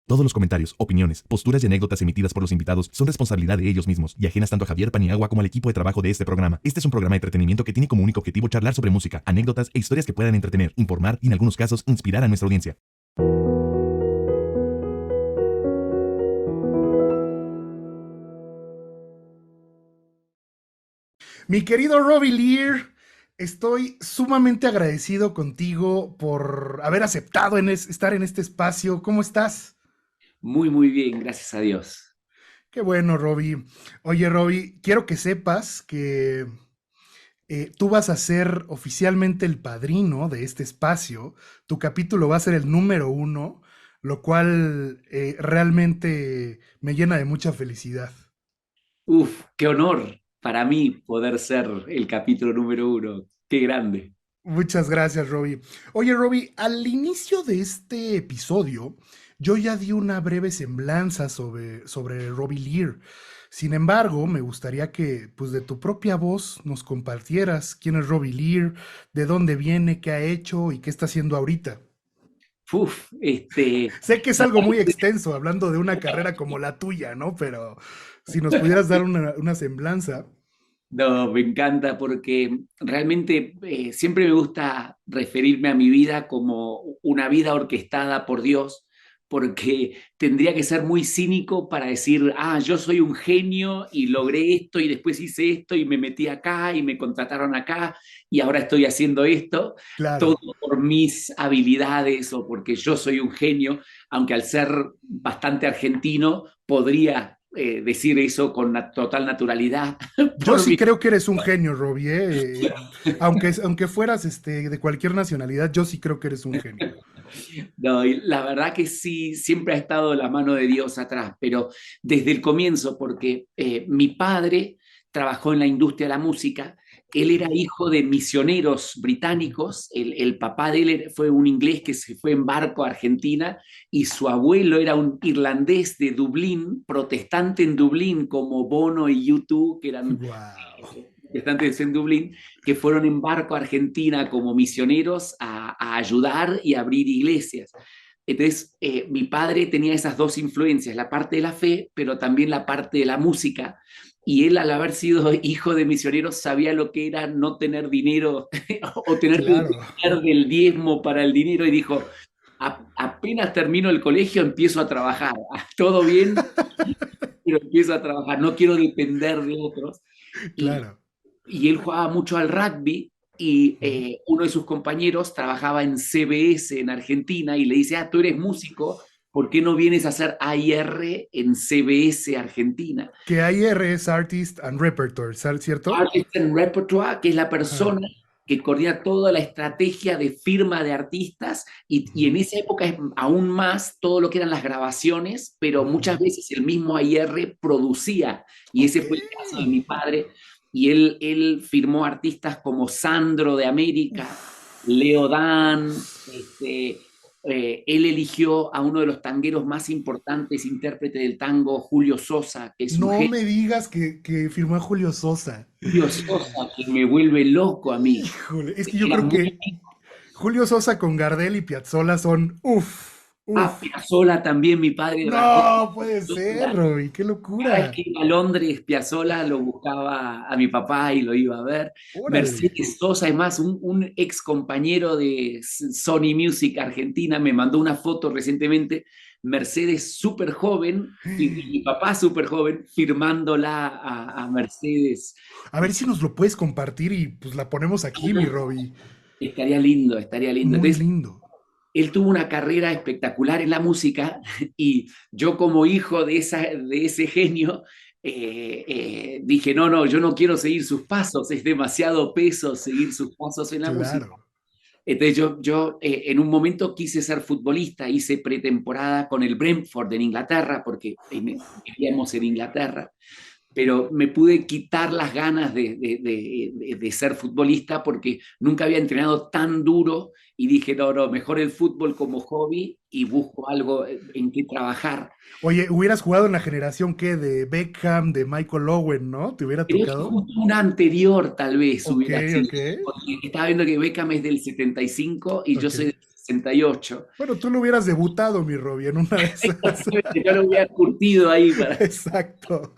Todos los comentarios, opiniones, posturas y anécdotas emitidas por los invitados son responsabilidad de ellos mismos y ajenas tanto a Javier Paniagua como al equipo de trabajo de este programa. Este es un programa de entretenimiento que tiene como único objetivo charlar sobre música, anécdotas e historias que puedan entretener, informar y en algunos casos inspirar a nuestra audiencia. Mi querido Robbie Lear, estoy sumamente agradecido contigo por haber aceptado estar en este espacio. ¿Cómo estás? Muy, muy bien, gracias a Dios. Qué bueno, Robbie. Oye, Robbie, quiero que sepas que tú vas a ser oficialmente el padrino de este espacio. Tu capítulo va a ser el número uno, lo cual realmente me llena de mucha felicidad. Uf, qué honor para mí poder ser el capítulo número uno. Qué grande. Muchas gracias, Robbie. Oye, Robbie, al inicio de este episodio, yo ya di una breve semblanza sobre Robbie Lear. Sin embargo, me gustaría que, pues, de tu propia voz nos compartieras quién es Robbie Lear, de dónde viene, qué ha hecho y qué está haciendo ahorita. Uf, Sé que es algo muy extenso, hablando de una carrera como la tuya, ¿no? Pero si nos pudieras dar una semblanza. no, me encanta porque realmente siempre me gusta referirme a mi vida como una vida orquestada por Dios, porque tendría que ser muy cínico para decir, ah, yo soy un genio y logré esto y después hice esto y me metí acá y me contrataron acá y ahora estoy haciendo esto, todo Claro. por mis habilidades o porque yo soy un genio, aunque al ser bastante argentino podría decir eso con total naturalidad Yo por sí mi... creo que eres un genio, Robbie, ¿eh? Aunque fueras de cualquier nacionalidad, yo sí creo que eres un genio. No, y la verdad que sí, siempre ha estado la mano de Dios atrás, pero desde el comienzo, porque mi padre trabajó en la industria de la música, él era hijo de misioneros británicos, el papá de él fue un inglés que se fue en barco a Argentina y su abuelo era un irlandés de Dublín, protestante en Dublín, como Bono y U2, que eran Wow. protestantes en Dublín, que fueron en barco a Argentina como misioneros a ayudar y abrir iglesias. Entonces, mi padre tenía esas dos influencias, la parte de la fe, pero también la parte de la música. Y él, al haber sido hijo de misioneros, sabía lo que era no tener dinero o tener que Claro. depender del diezmo para el dinero y dijo, apenas termino el colegio, empiezo a trabajar. Todo bien, pero empiezo a trabajar. No quiero depender de otros. Y Claro. y él jugaba mucho al rugby y Ujú. uno de sus compañeros trabajaba en CBS en Argentina y le dice, ah, tú eres músico, ¿por qué no vienes a hacer AIR en CBS Argentina? Que AIR es Artist and Repertoire, ¿cierto? Artist and Repertoire, que es la Ajá. persona que coordina toda la estrategia de firma de artistas y en Ujú, esa época es aún más todo lo que eran las grabaciones, pero muchas ujú. veces el mismo AIR producía y ese Ok. fue el caso de mi padre y él firmó artistas como Sandro de América, Leo Dan, él eligió a uno de los tangueros más importantes, intérprete del tango, Julio Sosa, que es un No genio. me digas que firmó a Julio Sosa. Julio Sosa, que me vuelve loco a mí. Híjole, es que yo Era creo muy... que Julio Sosa con Gardel y Piazzolla son, uff, Ah, uff. Piazzolla también, mi padre trabajó con No puede ser, Piazzolla. Roy, qué Cada vez locura. que iba a Londres, Piazzolla lo buscaba a mi papá y lo iba a ver. Órale. Mercedes Sosa, además, un ex compañero de Sony Music Argentina, me mandó una foto recientemente. Mercedes súper joven, y mi papá súper joven, firmándola a Mercedes. A ver si nos lo puedes compartir y pues la ponemos aquí, mi Robbie. Estaría lindo, estaría lindo. Muy Entonces, lindo. él tuvo una carrera espectacular en la música y yo como hijo de ese genio dije, no, no, yo no quiero seguir sus pasos, es demasiado peso seguir sus pasos en la música. Claro. Entonces yo en un momento quise ser futbolista, hice pretemporada con el Brentford en Inglaterra, porque vivíamos en Inglaterra, pero me pude quitar las ganas de ser futbolista porque nunca había entrenado tan duro y dije, no, no, mejor el fútbol como hobby y busco algo en que trabajar. Oye, hubieras jugado en la generación que de Beckham, de Michael Owen, ¿no? ¿Te hubiera Creo que tocado? justo una anterior tal vez Ok, hubiera sido, ok, porque estaba viendo que Beckham es del 75 y yo ok. soy del 68. Bueno, tú lo hubieras debutado, mi Robbie, en una de esas. Yo lo hubiera curtido ahí para... Exacto.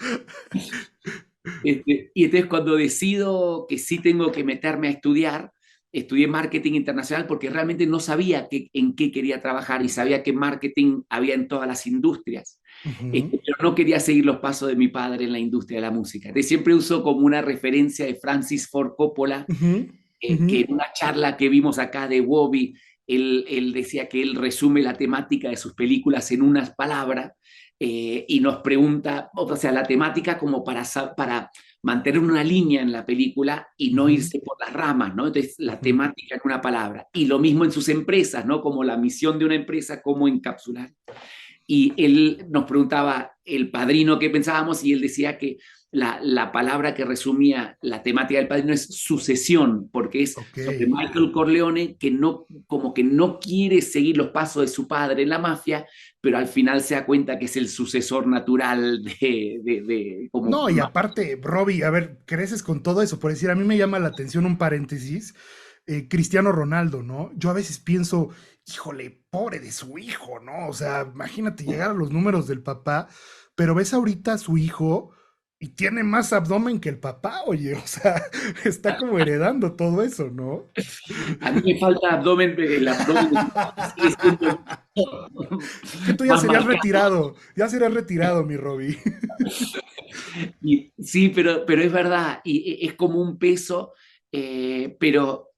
Y entonces cuando decido que sí tengo que meterme a estudiar, estudié marketing internacional porque realmente no sabía en qué quería trabajar y sabía que marketing había en todas las industrias. Ujú, Pero no quería seguir los pasos de mi padre en la industria de la música. Entonces siempre uso como una referencia de Francis Ford Coppola, ujú, ujú. que en una charla que vimos acá de Wobby, él decía que él resume la temática de sus películas en unas palabras, y nos pregunta, o sea, la temática como para mantener una línea en la película y no Ujú, irse por las ramas, ¿no? Entonces, la ujú. temática en una palabra. Y lo mismo en sus empresas, ¿no? Como la misión de una empresa, cómo encapsular. Y él nos preguntaba el padrino qué pensábamos y él decía que la palabra que resumía la temática del padrino es sucesión, porque es Ok. sobre Michael Corleone que no, como que no quiere seguir los pasos de su padre en la mafia, pero al final se da cuenta que es el sucesor natural de como... No, y aparte, Robbie, a ver, creces con todo eso. Por decir, a mí me llama la atención un paréntesis, Cristiano Ronaldo, ¿no? Yo a veces pienso, híjole, pobre de su hijo, ¿no? O sea, imagínate llegar a los números del papá, pero ves ahorita a su hijo y tiene más abdomen que el papá, oye, o sea, está como heredando todo eso, ¿no? A mí me falta abdomen, el abdomen sigue siendo Que tú más marcado. ya serías retirado, mi Robbie. Y, sí, pero es verdad, y es como un peso, pero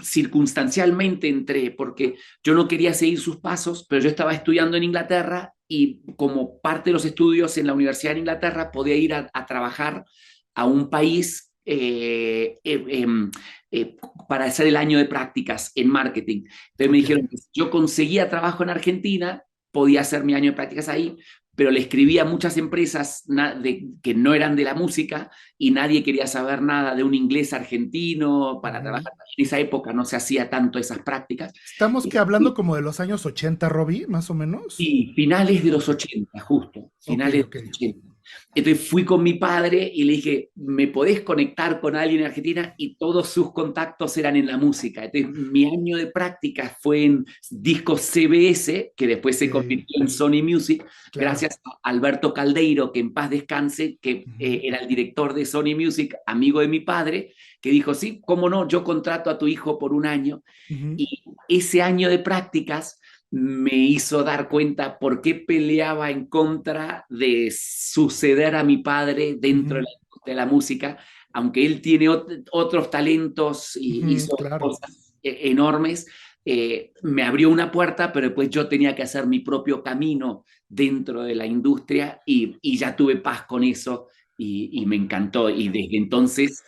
circunstancialmente entré, porque yo no quería seguir sus pasos, pero yo estaba estudiando en Inglaterra y como parte de los estudios en la Universidad de Inglaterra podía ir a trabajar a un país eh, para hacer el año de prácticas en marketing. Entonces me Ok. dijeron que si yo conseguía trabajo en Argentina, podía hacer mi año de prácticas ahí, pero le escribí a muchas empresas que no eran de la música y nadie quería saber nada de un inglés argentino para Ujú. trabajar. En esa época no se hacía tanto esas prácticas. Estamos que hablando Y, como de los años 80, Robbie, más o menos. y finales de los Ok, 80 justo, ok, finales de ok. los 80. Entonces fui con mi padre y le dije, ¿me podés conectar con alguien en Argentina? Y todos sus contactos eran en la música. Entonces mi año de práctica fue en discos CBS, que después se Ok, convirtió en Sony Music, claro. gracias a Alberto Caldeiro, que en paz descanse, que Ujú, era el director de Sony Music, amigo de mi padre, que dijo, sí, cómo no, yo contrato a tu hijo por un año. ujú, Y ese año de prácticas me hizo dar cuenta por qué peleaba en contra de suceder a mi padre dentro de ujú, la industria de la música, aunque él tiene otros talentos y ujú, hizo claro. cosas enormes. Me abrió una puerta, pero después yo tenía que hacer mi propio camino dentro de la industria y ya tuve paz con eso y me encantó. Y desde entonces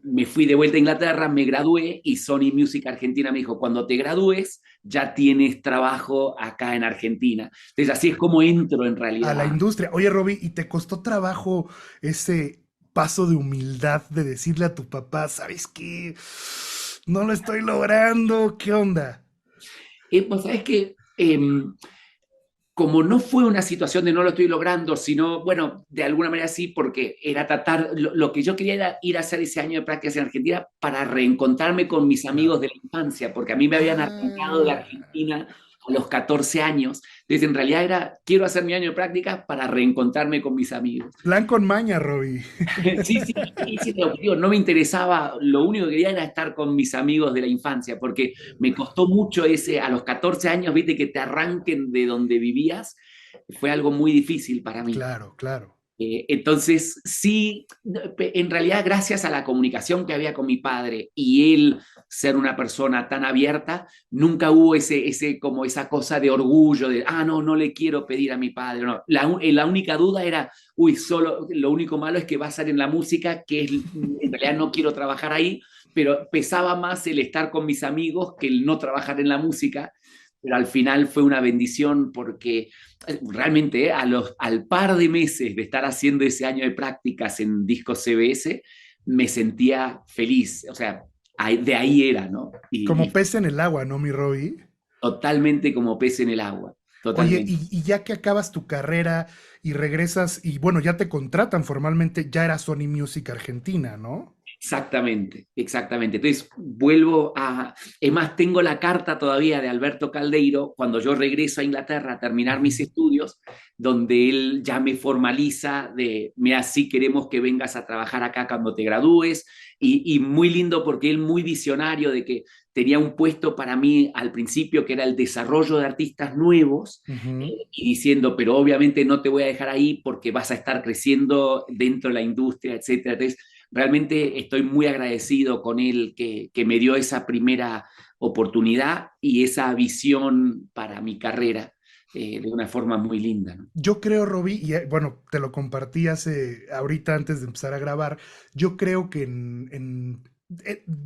me fui de vuelta a Inglaterra, me gradué y Sony Music Argentina me dijo, cuando te gradúes ya tienes trabajo acá en Argentina. Entonces así es como entro en A la realidad. industria. Oye, Robbie, ¿y te costó trabajo ese paso de humildad de decirle a tu papá, ¿sabes qué? No lo estoy logrando, ¿qué onda? Pues sabes que como no fue una situación de no lo estoy logrando, sino, bueno, de alguna manera sí, porque era tratar, lo que yo quería era ir a hacer ese año de prácticas en Argentina para reencontrarme con mis amigos Claro. de la infancia, porque a mí me habían arrancado de Ah, Argentina a los 14 años. Entonces, en realidad era, quiero hacer mi año de prácticas para reencontrarme con mis amigos. plan con maña, Robbie. Sí, sí, ese era el objetivo. No me interesaba, lo único que quería era estar con mis amigos de la infancia, porque me costó mucho ese, a los 14 años, viste, que te arranquen de donde vivías, fue algo muy difícil para mí. Claro, claro. Entonces, sí, en realidad gracias a la comunicación que había con mi padre y él ser una persona tan abierta, nunca hubo como esa cosa de orgullo de, no, no le quiero pedir a mi padre. No. La única duda era, uy, solo, lo único malo es que va a ser en la música, que es, en realidad no quiero trabajar ahí, pero pesaba más el estar con mis amigos que el no trabajar en la música, pero al final fue una bendición porque realmente al par de meses de estar haciendo ese año de prácticas en Discos CBS, me sentía feliz, o sea, de ahí era, ¿no? Como Y pez en el agua, ¿no, mi Robbie? totalmente como pez en el agua, Oye, totalmente. y ya que acabas tu carrera y regresas, y bueno, ya te contratan formalmente, ya era Sony Music Argentina, ¿no? Exactamente, exactamente. Entonces vuelvo a... Es más, tengo la carta todavía de Alberto Caldeiro cuando yo regreso a Inglaterra a terminar mis Ujú. estudios, donde él ya me formaliza de, mira, sí queremos que vengas a trabajar acá cuando te gradúes, y muy lindo porque él muy visionario de que tenía un puesto para mí al principio que era el desarrollo de artistas nuevos, Ujú. y diciendo, pero obviamente no te voy a dejar ahí porque vas a estar creciendo dentro de la industria, etcétera. Entonces, realmente estoy muy agradecido con él que me dio esa primera oportunidad y esa visión para mi carrera de una forma muy linda, ¿no? Yo creo, Robbie, y bueno, te lo compartí ahorita antes de empezar a grabar, yo creo que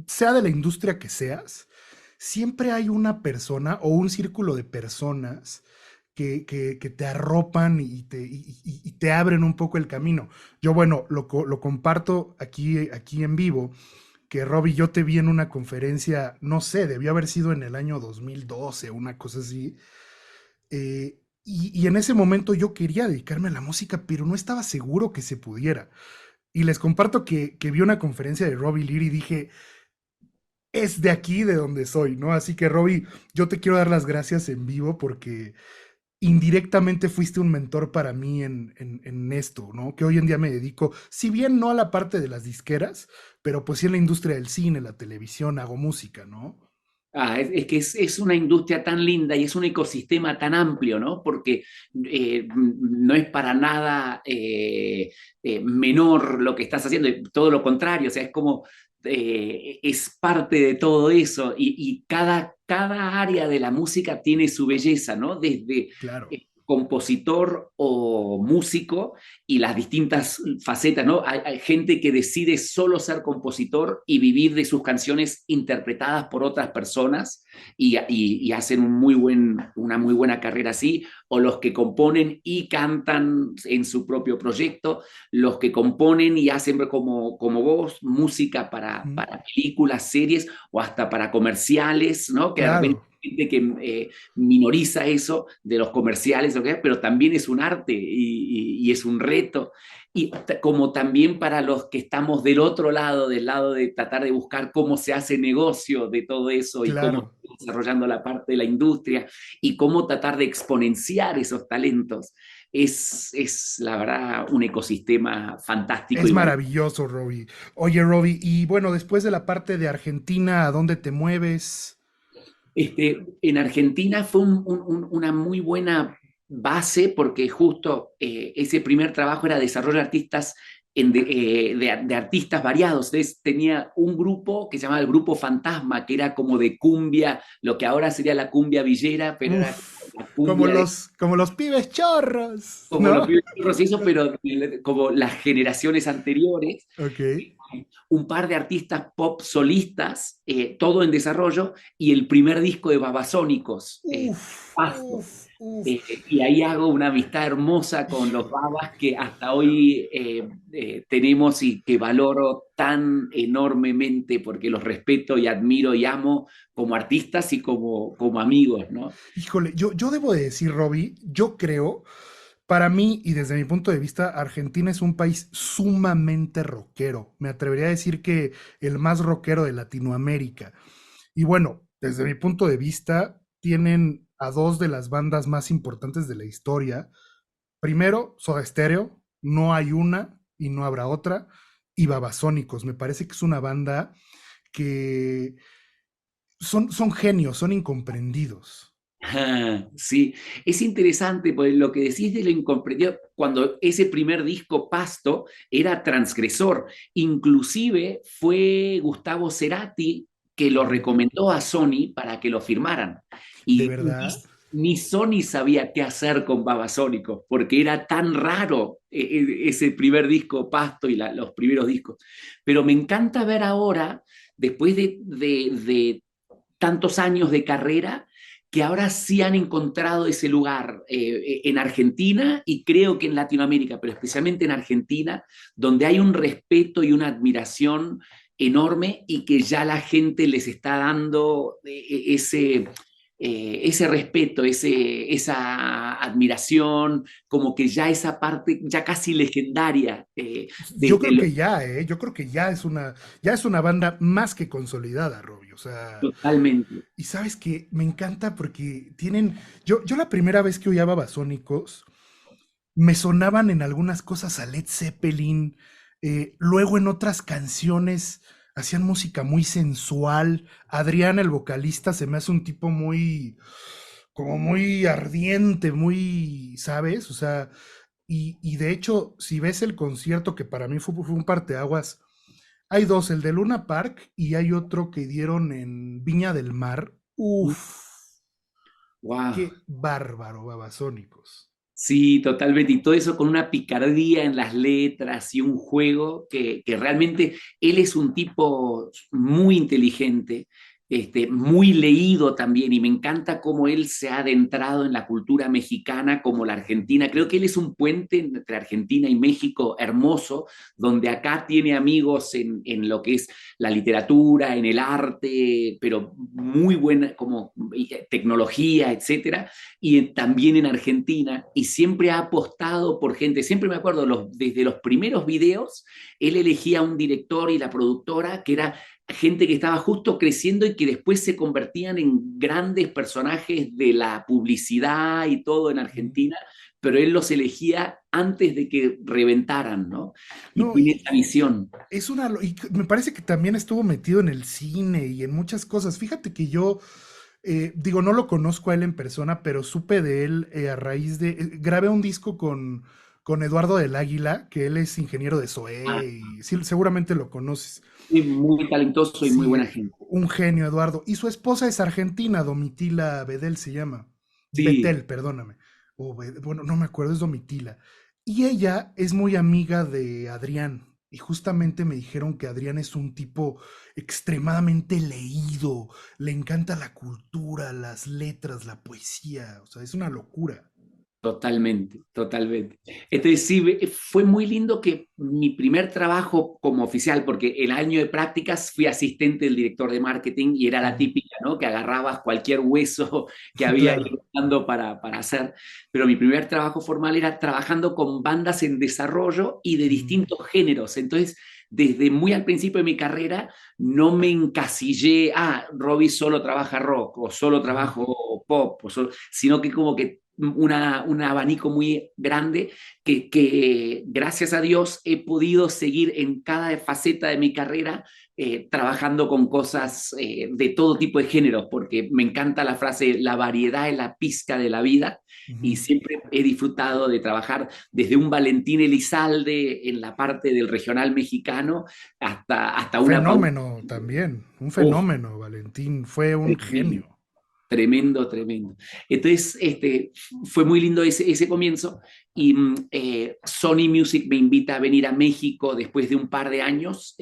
sea de la industria que seas, siempre hay una persona o un círculo de personas que te arropan y te abren un poco el camino. Yo, bueno, lo comparto aquí en vivo, que Robbie, yo te vi en una conferencia, no sé, debió haber sido en el año 2012, una cosa así, y en ese momento yo quería dedicarme a la música, pero no estaba seguro que se pudiera. Y les comparto que vi una conferencia de Robbie Lear y dije, es de aquí de donde soy, ¿no? Así que Robbie, yo te quiero dar las gracias en vivo porque indirectamente fuiste un mentor para mí en esto, ¿no? Que hoy en día me dedico, si bien no a la parte de las disqueras, pero pues sí en la industria del cine, la televisión, hago música, ¿no? Es que es una industria tan linda y es un ecosistema tan amplio, ¿no? Porque no es para nada menor lo que estás haciendo, todo lo contrario, o sea, es como, es parte de todo eso y cada área de la música tiene su belleza, ¿no? Desde Claro. compositor o músico y las distintas facetas, ¿no? Hay gente que decide solo ser compositor y vivir de sus canciones interpretadas por otras personas y hacen una muy buena carrera así, o los que componen y cantan en su propio proyecto, los que componen y hacen como vos música Ujú. para películas, series o hasta para comerciales, ¿no? Que de repente Claro. hay gente que minoriza eso de los comerciales, ¿okay? Pero también es un arte y es un reto. Y como también para los que estamos del otro lado, del lado de tratar de buscar cómo se hace negocio de todo eso y cómo Claro. se está desarrollando la parte de la industria y cómo tratar de exponenciar esos talentos. La verdad un ecosistema fantástico Es y maravilloso. maravilloso, Robbie. Oye, Robbie, y bueno, después de la parte de Argentina, ¿a dónde te mueves? En Argentina fue una muy buena base porque justo ese primer trabajo era desarrollo de artistas de artistas variados. Entonces tenía un grupo que se llamaba el Grupo Fantasma, que era como de cumbia, lo que ahora sería la cumbia villera, pero era Uf, la como cumbia de los pibes chorros, como los ¿no? pibes y eso, pero como las generaciones anteriores, Ok. un par de artistas pop solistas, todo en desarrollo, y el primer disco de Babasónicos, Uf, Pasto. uf, uf. Y ahí hago una amistad hermosa con los Babas que hasta hoy tenemos y que valoro tan enormemente porque los respeto y admiro y amo como artistas y como amigos, ¿no? Híjole, yo debo de decir, Robbie, yo creo, para mí y desde mi punto de vista, Argentina es un país sumamente rockero. Me atrevería a decir que el más rockero de Latinoamérica. Y bueno, desde mi punto de vista, tienen a dos de las bandas más importantes de la historia. Primero, Soda Stereo, no hay una y no habrá otra. Y Babasónicos, me parece que es una banda que son genios, son incomprendidos. Ah, sí, es interesante porque lo que decís de lo incomprendido, cuando ese primer disco Pasto era transgresor, inclusive fue Gustavo Cerati que lo Ujú. recomendó a Sony para que lo firmaran. ¿De Y verdad? ni Sony sabía qué hacer con Babasónicos, porque era tan raro ese primer disco Pasto y los primeros discos. Pero me encanta ver ahora, después de tantos años de carrera, que ahora sí han encontrado ese lugar en Argentina y creo que en Latinoamérica, pero especialmente en Argentina, donde hay un respeto y una admiración enorme y que ya la gente les está dando ese, ese respeto, esa admiración, como que ya esa parte ya casi legendaria Yo de creo lo que ya, yo creo que ya es una banda más que consolidada, Robbie. O sea, totalmente. y sabes que me encanta porque tienen, yo la primera vez que oía Babasónicos, me sonaban en algunas cosas a Led Zeppelin, luego en otras canciones hacían música muy sensual. Adrián, el vocalista, se me hace un tipo muy, como muy ardiente, muy, ¿sabes? O sea, y de hecho, si ves el concierto que para mí fue un parteaguas, hay dos, el de Luna Park y hay otro que dieron en Viña del Mar. Uf, Wow. qué bárbaro, Babasónicos. Sí, totalmente. Y todo eso con una picardía en las letras y un juego que realmente él es un tipo muy inteligente, muy leído también, y me encanta cómo él se ha adentrado en la cultura mexicana como la argentina. Creo que él es un puente entre Argentina y México hermoso, donde acá tiene amigos en lo que es la literatura, en el arte, pero muy buena como tecnología, etcétera, y también en Argentina, y siempre ha apostado por gente, siempre me acuerdo, desde los primeros videos, él elegía a un director y la productora que era gente que estaba justo creciendo y que después se convertían en grandes personajes de la publicidad y todo en Argentina, pero él los elegía antes de que reventaran, ¿no? Y No, tiene esa visión. es y me parece que también estuvo metido en el cine y en muchas cosas. Fíjate que yo, digo, no lo conozco a él en persona, pero supe de él a raíz de, grabé un disco con Eduardo del Águila, que él es ingeniero de Ah, SOE y sí, seguramente lo conoces. sí, muy talentoso y muy Sí, buena gente. un genio, Eduardo. Y su esposa es argentina, Domitila Bedel se llama. Sí, Betel, perdóname. Bueno, no me acuerdo, es Domitila. Y ella es muy amiga de Adrián. Y justamente me dijeron que Adrián es un tipo extremadamente leído. Le encanta la cultura, las letras, la poesía. O sea, es una locura. totalmente, totalmente. Entonces sí, fue muy lindo que mi primer trabajo como oficial, porque el año de prácticas fui asistente del director de marketing y era la Ujú. típica, ¿no? Que agarrabas cualquier hueso que había ahí Claro. buscando para hacer. Pero mi primer trabajo formal era trabajando con bandas en desarrollo y de Ujú, distintos géneros. Entonces, desde muy al principio de mi carrera, no me encasillé, Robbie solo trabaja rock o solo ujú. trabajo pop, sino que como que un abanico muy grande que gracias a Dios he podido seguir en cada faceta de mi carrera trabajando con cosas de todo tipo de géneros, porque me encanta la frase, la variedad es la pizca de la vida, y Ujú. siempre he disfrutado de trabajar desde un Valentín Elizalde en la parte del regional mexicano hasta una pauta. Fenómeno también, un Uf, fenómeno, Valentín, fue un tremendo. genio. Tremendo, tremendo. Entonces, fue muy lindo ese comienzo y Sony Music me invita a venir a México después de un par de años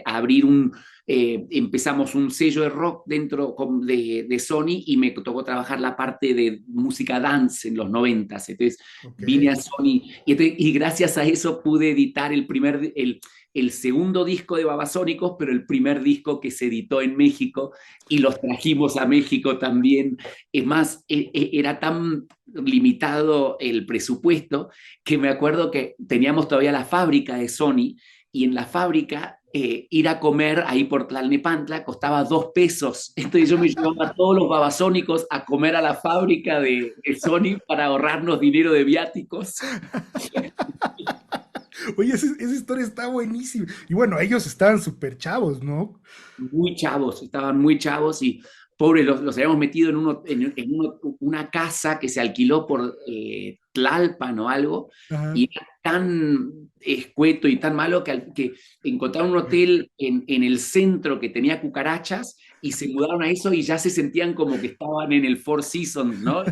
a abrir empezamos un sello de rock dentro de Sony y me tocó trabajar la parte de música dance en los 90. Entonces, Ok. vine a Sony y gracias a eso pude editar el segundo disco de Babasónicos, pero el primer disco que se editó en México y los trajimos a México también. Es más, era tan limitado el presupuesto que me acuerdo que teníamos todavía la fábrica de Sony y en la fábrica ir a comer ahí por Tlalnepantla costaba 2 pesos. Entonces yo me llevaba a todos los babasónicos a comer a la fábrica de Sony para ahorrarnos dinero de viáticos. Oye, esa historia está buenísima. Y bueno, ellos estaban súper chavos, ¿no? Muy chavos, estaban muy chavos y pobres, los habíamos metido una casa que se alquiló por Tlalpan o algo, Ajá. y era tan escueto y tan malo que encontraron un hotel en el centro que tenía cucarachas y se mudaron a eso y ya se sentían como que estaban en el Four Seasons, ¿no?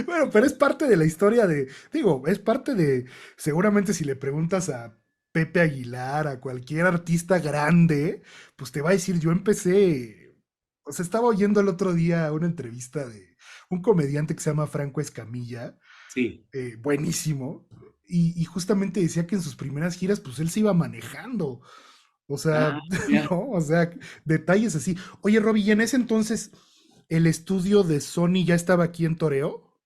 Bueno, pero es parte de la historia digo, es parte seguramente si le preguntas a Pepe Aguilar, a cualquier artista grande, pues te va a decir, yo empecé, o sea, estaba oyendo el otro día una entrevista de un comediante que se llama Franco Escamilla, Sí, buenísimo, y justamente decía que en sus primeras giras, pues él se iba manejando. O sea, Ah, ya. ¿no? O sea, detalles así. Oye, Robbie, ¿y en ese entonces el estudio de Sony ya estaba aquí en Toreo?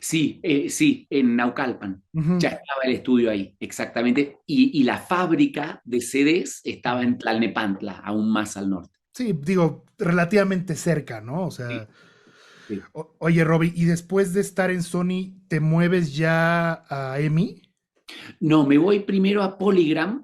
Sí, sí, en Naucalpan. Ya Ujú, estaba el estudio ahí, exactamente. Y la fábrica de CDs estaba ujú. en Tlalnepantla, aún más al norte. Sí, digo, relativamente cerca, ¿no? O sea, Sí, sí. oye, Robbie, ¿y después de estar en Sony, te mueves ya a EMI? No, me voy primero a Polygram.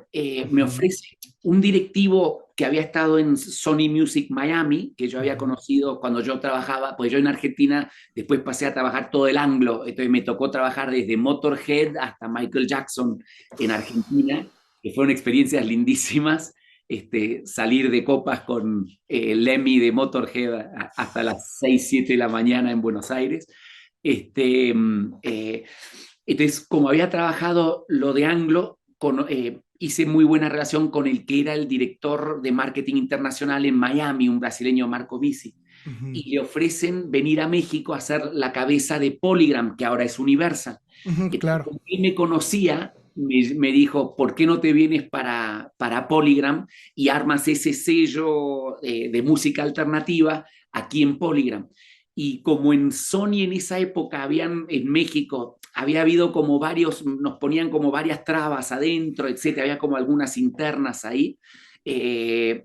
Me Ujú, ofrece un directivo que había estado en Sony Music Miami, que yo había ujú, conocido cuando yo trabajaba, pues yo en Argentina después pasé a trabajar todo el anglo, entonces me tocó trabajar desde Motorhead hasta Michael Jackson en Argentina, que fueron experiencias lindísimas. Salir de copas con Lemmy de Motorhead hasta las 6 7 de la mañana en Buenos Aires. Este, entonces, como había trabajado lo de Anglo, hice muy buena relación con el que era el director de marketing internacional en Miami, un brasileño, Marco Bisi, ujú, y le ofrecen venir a México a hacer la cabeza de Polygram, que ahora es Universal. ujú, Entonces, claro, como él me conocía, me dijo, ¿por qué no te vienes para Polygram y armas ese sello de música alternativa aquí en Polygram? Y como en Sony en esa época habían en México, había habido como varios, nos ponían como varias trabas adentro, etcétera, había como algunas internas ahí.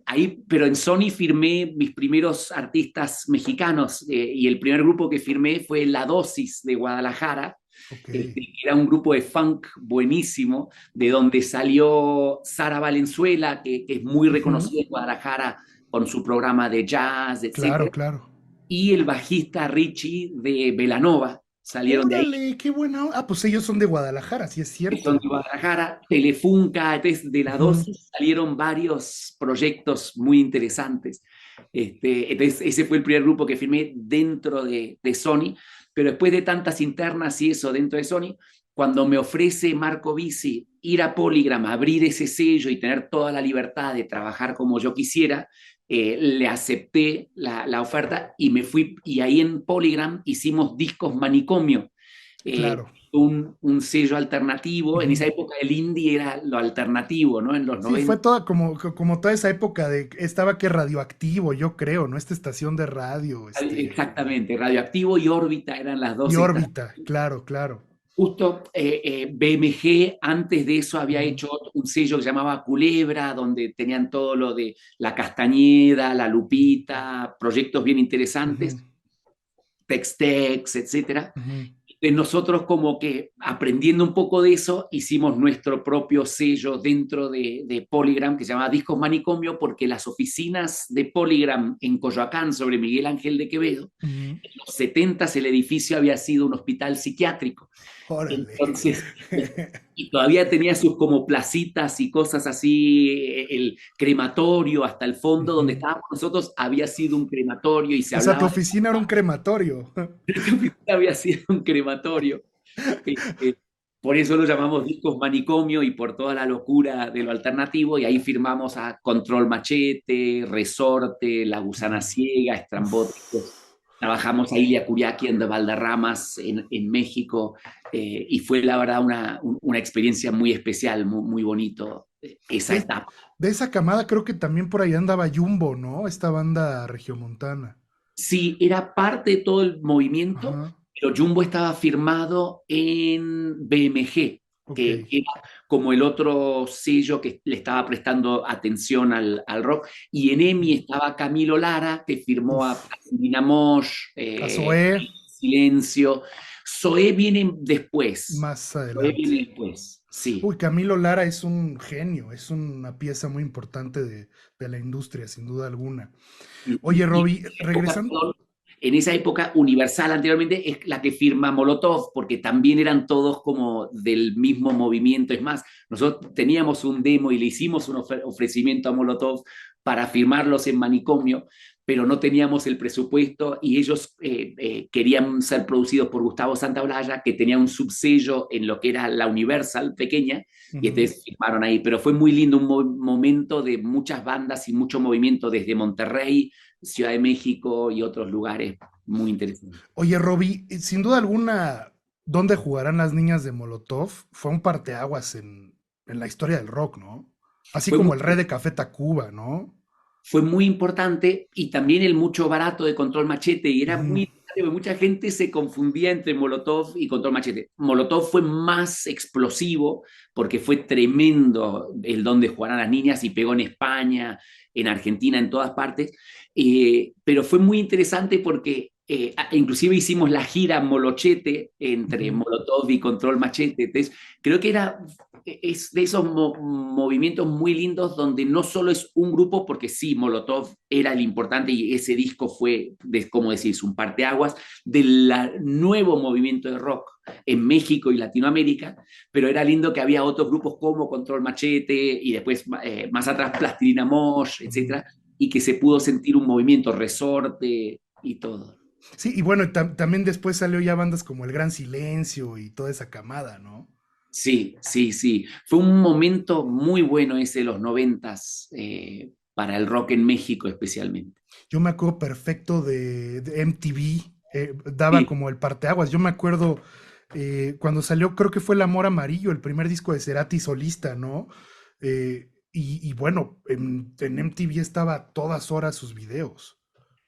Ahí, pero en Sony firmé mis primeros artistas mexicanos y el primer grupo que firmé fue La Dosis de Guadalajara, ok. que era un grupo de funk buenísimo, de donde salió Sara Valenzuela, que es muy Ujú, reconocida en Guadalajara con su programa de jazz, claro, etcétera, claro. y el bajista Richie de Belanova, salieron de ahí, Órale, qué buena. Ah, pues ellos son de Guadalajara, sí es que son cierto. de Guadalajara, Telefunca, entonces de la Ujú, dosis salieron varios proyectos muy interesantes. Entonces ese fue el primer grupo que firmé dentro de Sony, pero después de tantas internas y eso dentro de Sony, cuando me ofrece Marco Bisi ir a Polygram, abrir ese sello y tener toda la libertad de trabajar como yo quisiera, le acepté la oferta y me fui, y ahí en Polygram hicimos discos manicomio, claro. un sello alternativo. En esa Ujú. época el indie era lo alternativo, ¿no? En los Sí, fue 90. toda como toda esa época de estaba que radioactivo, yo creo, ¿no? Esta estación de radio, Exactamente, Radioactivo y Órbita eran las y dos estaciones. órbita, claro, claro. Justo BMG antes de eso había Ujú, hecho un sello que se llamaba Culebra, donde tenían todo lo de la Castañeda, la Lupita, proyectos bien ujú, interesantes, Tex-Tex, etcétera. ujú. Nosotros como que aprendiendo un poco de eso, hicimos nuestro propio sello dentro de Polygram, que se llama Discos Manicomio, porque las oficinas de Polygram en Coyoacán, sobre Miguel Ángel de Quevedo, Ujú. en los 70 el edificio había sido un hospital psiquiátrico. Órale. Entonces, y todavía tenía sus como placitas y cosas así, el crematorio hasta el fondo donde Ujú. estábamos nosotros había sido un crematorio y se O sea, tu hablaba oficina era un crematorio. de había sido un crematorio. Por eso lo llamamos discos manicomio y por toda la locura de lo alternativo, y ahí firmamos a Control Machete, Resorte, La Gusana Ujú. Ciega, Uf. Estrambóticos. Trabajamos a Ilia Curiaki en de Valderramas en México, y fue la verdad una experiencia muy especial, muy, muy bonito esa De, etapa. de esa camada creo que también por ahí andaba Jumbo, ¿no? Esta banda regiomontana. Sí, era parte de todo el movimiento, Ajá. pero Jumbo estaba firmado en BMG, Ok. que era como el otro sello que le estaba prestando atención al rock, y en EMI Ujú. estaba Camilo Lara, que firmó a Uf. Silvina Mosh, A Zoé Silencio. Zoé viene después. más Zoé adelante. viene después, sí. Uy, Camilo Lara es un genio, es una pieza muy importante de la industria, sin duda alguna. Y, Oye, y Robbie, regresando. en esa época Universal anteriormente es la que firma Molotov, porque también eran todos como del mismo movimiento. Es más, nosotros teníamos un demo y le hicimos un ofrecimiento a Molotov para firmarlos en Manicomio, pero no teníamos el presupuesto y ellos querían ser producidos por Gustavo Santaolalla, que tenía un subsello en lo que era la Universal pequeña, y Ujú. entonces firmaron ahí. Pero fue muy lindo, un momento de muchas bandas y mucho movimiento desde Monterrey, Ciudad de México y otros lugares muy interesantes. Oye, Robbie, sin duda alguna, ¿dónde jugarán las niñas de Molotov? Fue un parteaguas en la historia del rock, ¿no? Así Fue como muy el Rey de Café Tacuba, ¿no? fue muy importante y también el mucho barato de Control Machete y era Ujú, muy mucha gente se confundía entre Molotov y Control Machete. Molotov fue más explosivo porque fue tremendo el don de jugar a las niñas y pegó en España, en Argentina, en todas partes, pero fue muy interesante porque inclusive hicimos la gira Molochete entre ujú. Molotov y Control Machete. Entonces, creo que es de esos movimientos muy lindos donde no solo es un grupo, porque sí, Molotov era el importante y ese disco fue, como decís, un parteaguas del nuevo movimiento de rock en México y Latinoamérica, pero era lindo que había otros grupos como Control Machete y después más atrás Plastilina Mosh, Ujú. etcétera, y que se pudo sentir un movimiento Resorte y todo. Sí, y bueno, también después salió ya bandas como El Gran Silencio y toda esa camada, ¿no? Sí, sí, sí. Fue un momento muy bueno ese de los noventas para el rock en México especialmente. Yo me acuerdo perfecto de MTV, daba Sí, como el parteaguas. Yo me acuerdo cuando salió, creo que fue El Amor Amarillo, el primer disco de Cerati solista, ¿no? Y bueno, en MTV estaba a todas horas sus videos.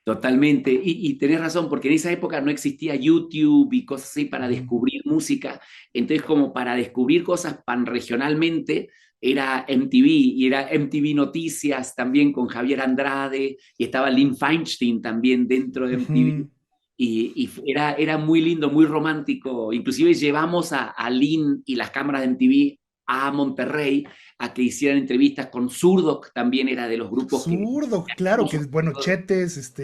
totalmente. Y tenés razón, porque en esa época no existía YouTube y cosas así para Ujú, descubrir música. Entonces, como para descubrir cosas panregionalmente, era MTV y era MTV Noticias también con Javier Andrade y estaba Lynn Feinstein también dentro de MTV. ujú. Y era muy lindo, muy romántico. Inclusive llevamos a Lynn y las cámaras de MTV a Monterrey a que hicieran entrevistas con Zurdok, también era de los grupos que... Zurdo, claro, que bueno, Chetes,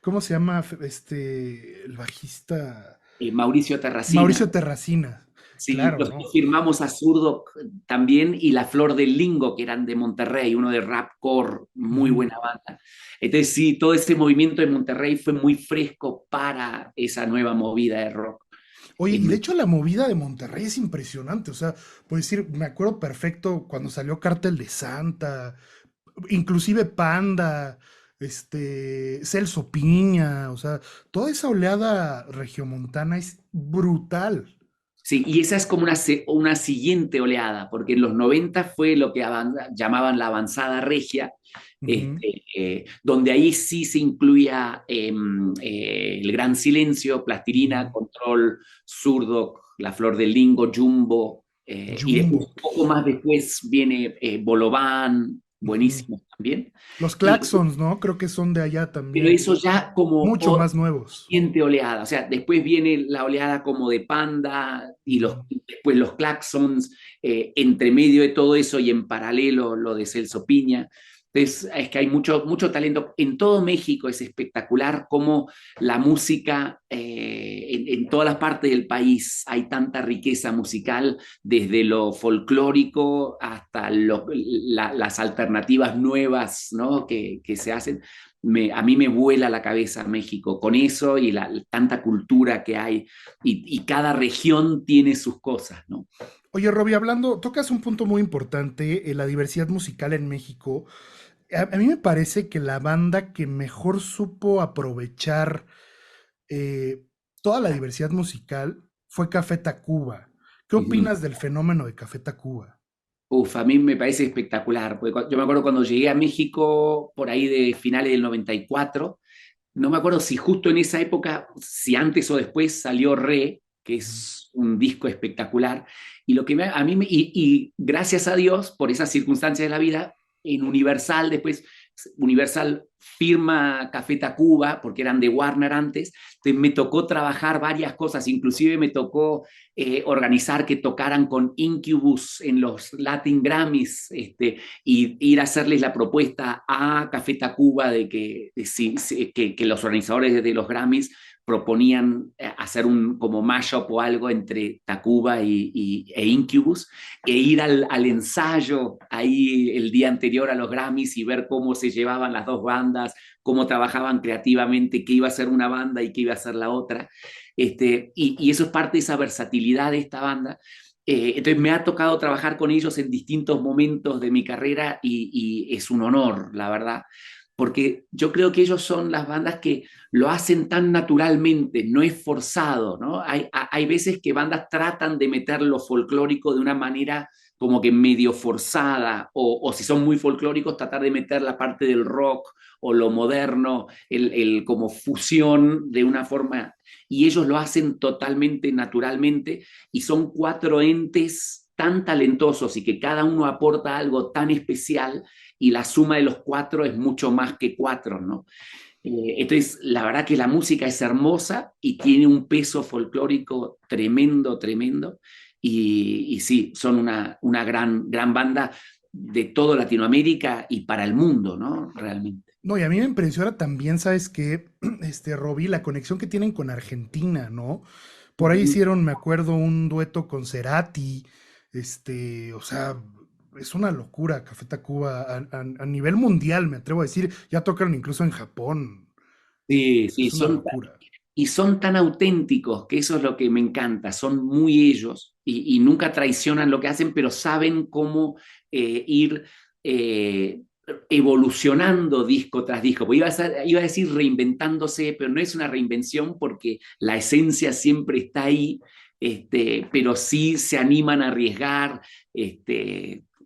¿cómo se llama? El bajista Mauricio Terracina. Mauricio Terracina, Sí, claro, nosotros ¿no? firmamos a Zurdok también y La Flor del Lingo, que eran de Monterrey, uno de rapcore, muy Ujú. buena banda. Entonces sí, todo ese movimiento de Monterrey fue muy fresco para esa nueva movida de rock. Oye, y En de México. hecho la movida de Monterrey es impresionante, o sea, puedo decir, me acuerdo perfecto cuando salió Cártel de Santa, inclusive Panda, Celso Piña, o sea, toda esa oleada regiomontana es brutal. Sí, y esa es como una siguiente oleada, porque en los 90 fue lo que llamaban la avanzada regia, Ujú, donde ahí sí se incluía el Gran Silencio, Plastilina, ujú. Control, Zurdo, La Flor del Lingo, Jumbo, y después, Jumbo. un poco más después viene Bolobán, Ujú. buenísimo también. Los Y Claxons, ¿no? Creo que son de allá pero también, eso ya como mucho más nuevos. siguiente oleada, o sea, después viene la oleada como de Panda y Ujú. después los Claxons, entre medio de todo eso y en paralelo lo de Celso Piña. Entonces, es que hay mucho, mucho talento. En todo México es espectacular cómo la música, en todas las partes del país hay tanta riqueza musical, desde lo folclórico hasta las alternativas nuevas, ¿no? que se hacen. A mí me vuela la cabeza México con eso y tanta cultura que hay y cada región tiene sus cosas, ¿no? Oye, Robbie, hablando, tocas un punto muy importante, la diversidad musical en México. A mí me parece que la banda que mejor supo aprovechar eh, toda la diversidad musical fue Café Tacuba. ¿Qué Ujú. opinas del fenómeno de Café Tacuba? Uf, a mí me parece espectacular, porque yo me acuerdo cuando llegué a México por ahí de finales del 94, no me acuerdo si justo en esa época, si antes o después salió Re, que Ujú, es un disco espectacular, y lo que a mí y gracias a Dios por esas circunstancias de la vida, en Universal después, Universal firma Café Tacuba, porque eran de Warner antes, entonces me tocó trabajar varias cosas, inclusive me tocó organizar que tocaran con Incubus en los Latin Grammys, y ir a hacerles la propuesta a Café Tacuba de que los organizadores de los Grammys proponían hacer un como mashup o algo entre Tacuba e Incubus, e ir al ensayo ahí el día anterior a los Grammys y ver cómo se llevaban las dos bandas, cómo trabajaban creativamente, qué iba a ser una banda y qué iba a ser la otra. Y eso es parte de esa versatilidad de esta banda. Entonces me ha tocado trabajar con ellos en distintos momentos de mi carrera y es un honor, la verdad, porque yo creo que ellos son las bandas que lo hacen tan naturalmente, no es forzado, ¿no? Hay veces que bandas tratan de meter lo folclórico de una manera como que medio forzada, o si son muy folclóricos, tratar de meter la parte del rock o lo moderno, como fusión de una forma, y ellos lo hacen totalmente naturalmente, y son cuatro entes tan talentosos y que cada uno aporta algo tan especial, y la suma de los cuatro es mucho más que cuatro, ¿no? Entonces, la verdad que la música es hermosa y tiene un peso folclórico tremendo, tremendo. Y sí, son una gran banda de toda Latinoamérica y para el mundo, ¿no? Realmente. No, y a mí me impresiona también, ¿sabes qué? Robbie, la conexión que tienen con Argentina, ¿no? Por ahí Ujú. hicieron, me acuerdo, un dueto con Cerati, o sea, es una locura Café Tacuba a nivel mundial, me atrevo a decir, ya tocaron incluso en Japón, Sí, sí, es una locura. y son tan auténticos que eso es lo que me encanta, son muy ellos y nunca traicionan lo que hacen, pero saben cómo ir eh, evolucionando disco tras disco. Porque iba a decir reinventándose, pero no es una reinvención porque la esencia siempre está ahí, pero sí se animan a arriesgar.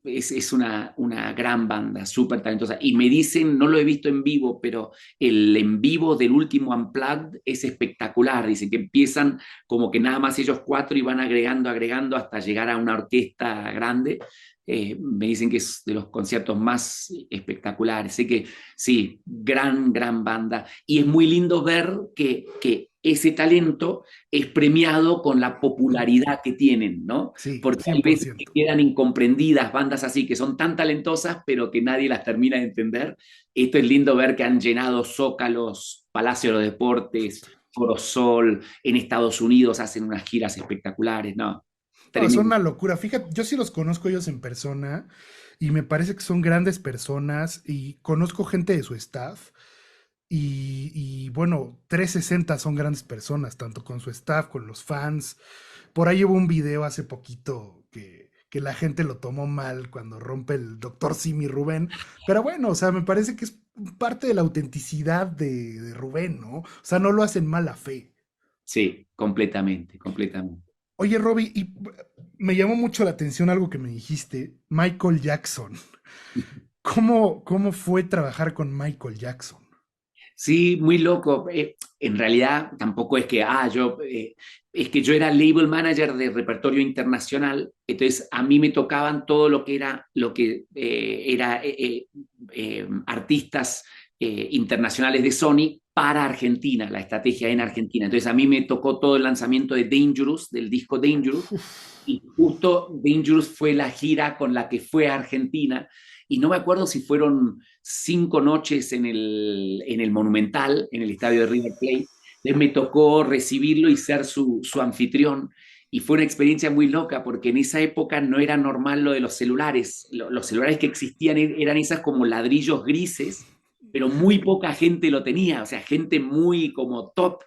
Es una gran banda, súper talentosa. Y me dicen, no lo he visto en vivo, pero el en vivo del último Unplugged es espectacular. Dicen que empiezan como que nada más ellos cuatro y van agregando, agregando hasta llegar a una orquesta grande. Me dicen que es de los conciertos más espectaculares. Así que sí, gran banda. Y es muy lindo ver que ese talento es premiado con la popularidad que tienen, ¿no? Sí, Porque hay veces que 100%. quedan incomprendidas bandas así que son tan talentosas, pero que nadie las termina de entender. Esto es lindo ver que han llenado Zócalos, Palacio de los Deportes, Foro Sol, en Estados Unidos hacen unas giras espectaculares, ¿no? No, son Tremendo. una locura. Fíjate, yo sí los conozco ellos en persona y me parece que son grandes personas y conozco gente de su staff y bueno, 360 son grandes personas, tanto con su staff, con los fans. Por ahí hubo un video hace poquito que la gente lo tomó mal cuando rompe el doctor Simi Rubén, pero bueno, o sea, me parece que es parte de la autenticidad de Rubén, ¿no? O sea, no lo hacen mala fe. Sí, completamente. Oye, Robbie, y me llamó mucho la atención algo que me dijiste, Michael Jackson. ¿Cómo fue trabajar con Michael Jackson? Sí, muy loco. En realidad tampoco es que, es que yo era label manager de repertorio internacional, entonces a mí me tocaban todo lo que era artistas internacionales de Sony para Argentina, la estrategia en Argentina. Entonces a mí me tocó todo el lanzamiento de Dangerous, del disco Dangerous, y justo Dangerous fue la gira con la que fue a Argentina, y no me acuerdo si fueron 5 noches en el Monumental, en el estadio de River Plate. Entonces me tocó recibirlo y ser su anfitrión. Y fue una experiencia muy loca porque en esa época no era normal lo de los celulares. Los celulares que existían eran esas como ladrillos grises, pero muy poca gente lo tenía, o sea, gente muy como top.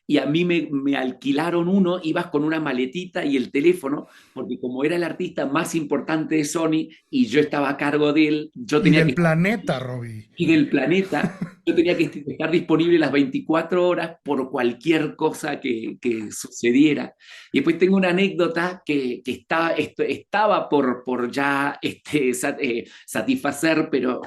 Y a mí me alquilaron uno, ibas con una maletita y el teléfono, porque como era el artista más importante de Sony y yo estaba a cargo de él, yo Y tenía del que planeta, Robbie. y del planeta, yo tenía que estar disponible las 24 horas por cualquier cosa que sucediera. Y después tengo una anécdota estaba por ya satisfacer, pero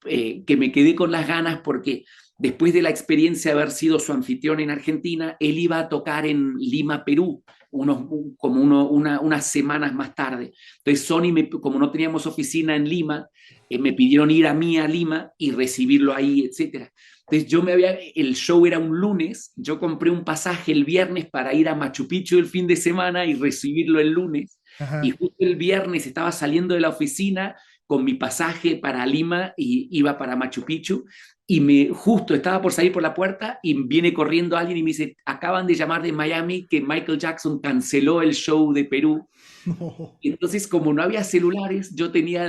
que me quedé con las ganas porque después de la experiencia de haber sido su anfitrión en Argentina, él iba a tocar en Lima, Perú, unas semanas más tarde. Entonces Sony, como no teníamos oficina en Lima, me pidieron ir a mí a Lima y recibirlo ahí, etcétera. Entonces el show era un lunes, yo compré un pasaje el viernes para ir a Machu Picchu el fin de semana y recibirlo el lunes. Y Ajá. justo el viernes estaba saliendo de la oficina con mi pasaje para Lima y iba para Machu Picchu y justo estaba por salir por la puerta y viene corriendo alguien y me dice, acaban de llamar de Miami que Michael Jackson canceló el show de Perú. No. Entonces, como no había celulares, yo tenía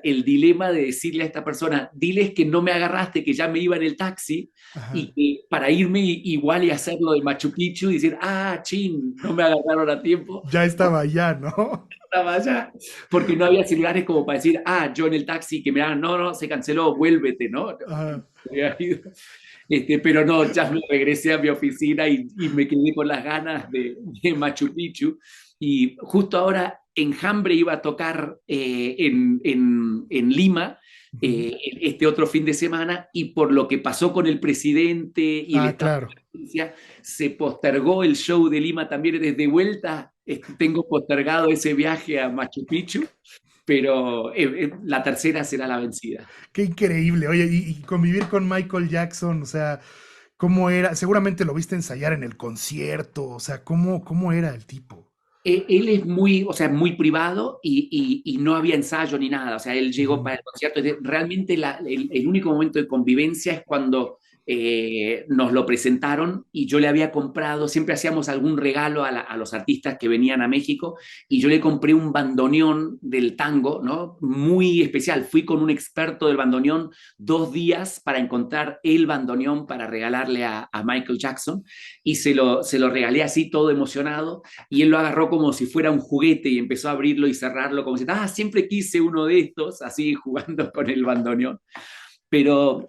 el dilema de decirle a esta persona, diles que no me agarraste, que ya me iba en el taxi, Ajá. y que para irme igual y hacerlo de Machu Picchu y decir, chin, no me agarraron a tiempo, Ya estaba allá, ¿no? estaba allá, porque no había celulares como para decir, yo en el taxi, que me hagan, no, se canceló, vuélvete, ¿no? Ajá. Había ido. Pero no, ya me regresé a mi oficina y me quedé con las ganas de Machu Picchu. Y justo ahora Enjambre iba a tocar en Lima este otro fin de semana, y por lo que pasó con el presidente y el estado Claro. de emergencia, se postergó el show de Lima también. Desde vuelta tengo postergado ese viaje a Machu Picchu, pero la tercera será la vencida. Qué increíble. Oye, y convivir con Michael Jackson, o sea, ¿cómo era? Seguramente lo viste ensayar en el concierto, o sea, ¿cómo era el tipo? Él es muy, o sea, muy privado, y no había ensayo ni nada. O sea, él llegó Ujú. para el concierto. Realmente el único momento de convivencia es cuando nos lo presentaron y yo le había comprado, siempre hacíamos algún regalo a los artistas que venían a México, y yo le compré un bandoneón del tango, ¿no? Muy especial. Fui con un experto del bandoneón 2 días para encontrar el bandoneón para regalarle a Michael Jackson, y se lo regalé así todo emocionado, y él lo agarró como si fuera un juguete y empezó a abrirlo y cerrarlo como si, siempre quise uno de estos, así jugando con el bandoneón. Pero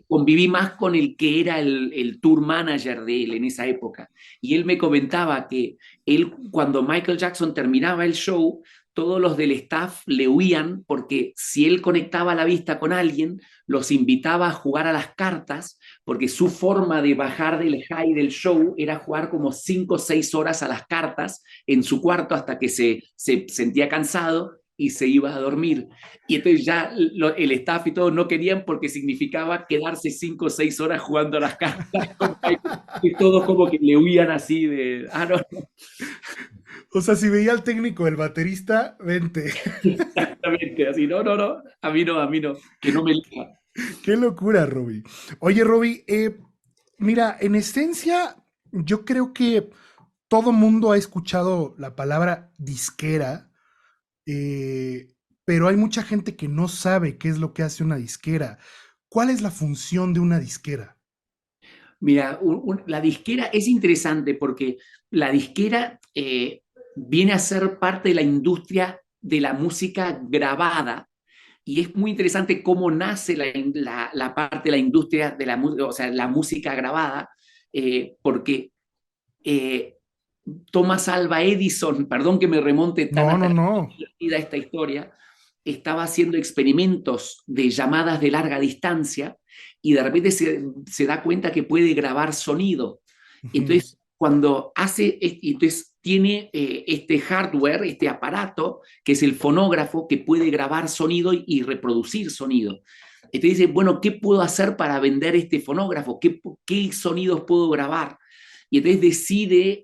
conviví más con el que era el tour manager de él en esa época. Y él me comentaba que él, cuando Michael Jackson terminaba el show, todos los del staff le huían, porque si él conectaba la vista con alguien, los invitaba a jugar a las cartas, porque su forma de bajar del high del show era jugar como 5 o 6 horas a las cartas en su cuarto hasta que se sentía cansado y se iba a dormir. Y entonces ya el staff y todo no querían, porque significaba quedarse 5 o 6 horas jugando a las cartas. Y todos como que le huían así de, no, no, O sea, si veía al técnico, el baterista, vente. exactamente, así, no, no, no, a mí no, que no me elija. Qué locura, Robbie. Oye, Robbie, mira, en esencia, yo creo que todo mundo ha escuchado la palabra disquera, eh, pero hay mucha gente que no sabe qué es lo que hace una disquera. ¿Cuál es la función de una disquera? Mira, la disquera es interesante porque la disquera viene a ser parte de la industria de la música grabada, y es muy interesante cómo nace la parte de la industria de la música, o sea, la música grabada, porque eh, Thomas Alva Edison, perdón que me remonte tan No, no, atrás no. esta historia, estaba haciendo experimentos de llamadas de larga distancia, y de repente se da cuenta que puede grabar sonido. Ujú. Entonces, cuando hace, entonces tiene este hardware, este aparato, que es el fonógrafo, que puede grabar sonido y reproducir sonido. Entonces dice, bueno, ¿qué puedo hacer para vender este fonógrafo? ¿Qué sonidos puedo grabar? Y entonces decide,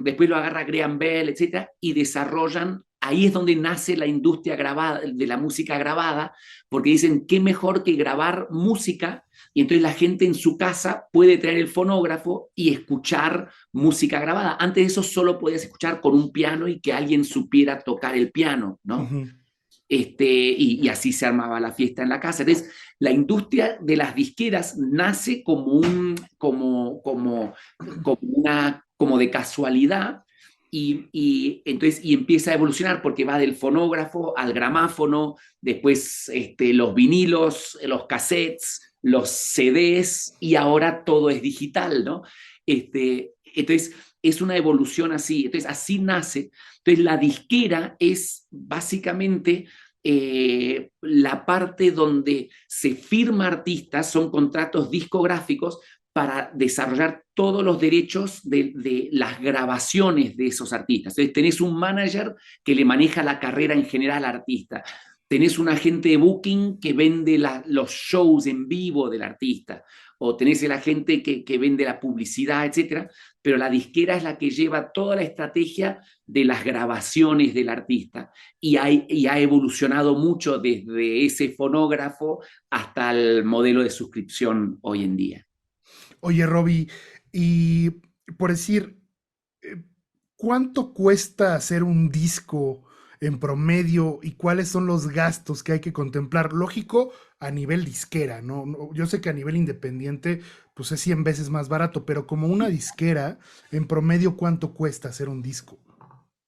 después lo agarra Graham Bell, etcétera, y desarrollan. Ahí es donde nace la industria grabada, de la música grabada, porque dicen, qué mejor que grabar música, y entonces la gente en su casa puede traer el fonógrafo y escuchar música grabada. Antes de eso solo podías escuchar con un piano y que alguien supiera tocar el piano, ¿no? Ujú. Y así se armaba la fiesta en la casa. Entonces, la industria de las disqueras nace como de casualidad, y empieza a evolucionar, porque va del fonógrafo al gramáfono, después los vinilos, los cassettes, los CDs, y ahora todo es digital, ¿no? Entonces, es una evolución así. Entonces, así nace. Entonces, la disquera es básicamente la parte donde se firma artistas, son contratos discográficos para desarrollar todos los derechos de las grabaciones de esos artistas. Entonces, tenés un manager que le maneja la carrera en general al artista. Tenés un agente de booking que vende los shows en vivo del artista, o tenés el agente que vende la publicidad, etcétera. Pero la disquera es la que lleva toda la estrategia de las grabaciones del artista, y ha evolucionado mucho desde ese fonógrafo hasta el modelo de suscripción hoy en día. Oye, Robbie, y por decir, eh, ¿cuánto cuesta hacer un disco en promedio y cuáles son los gastos que hay que contemplar? Lógico, a nivel disquera, ¿no? Yo sé que a nivel independiente, pues es 100 veces más barato, pero como una disquera, en promedio, ¿cuánto cuesta hacer un disco?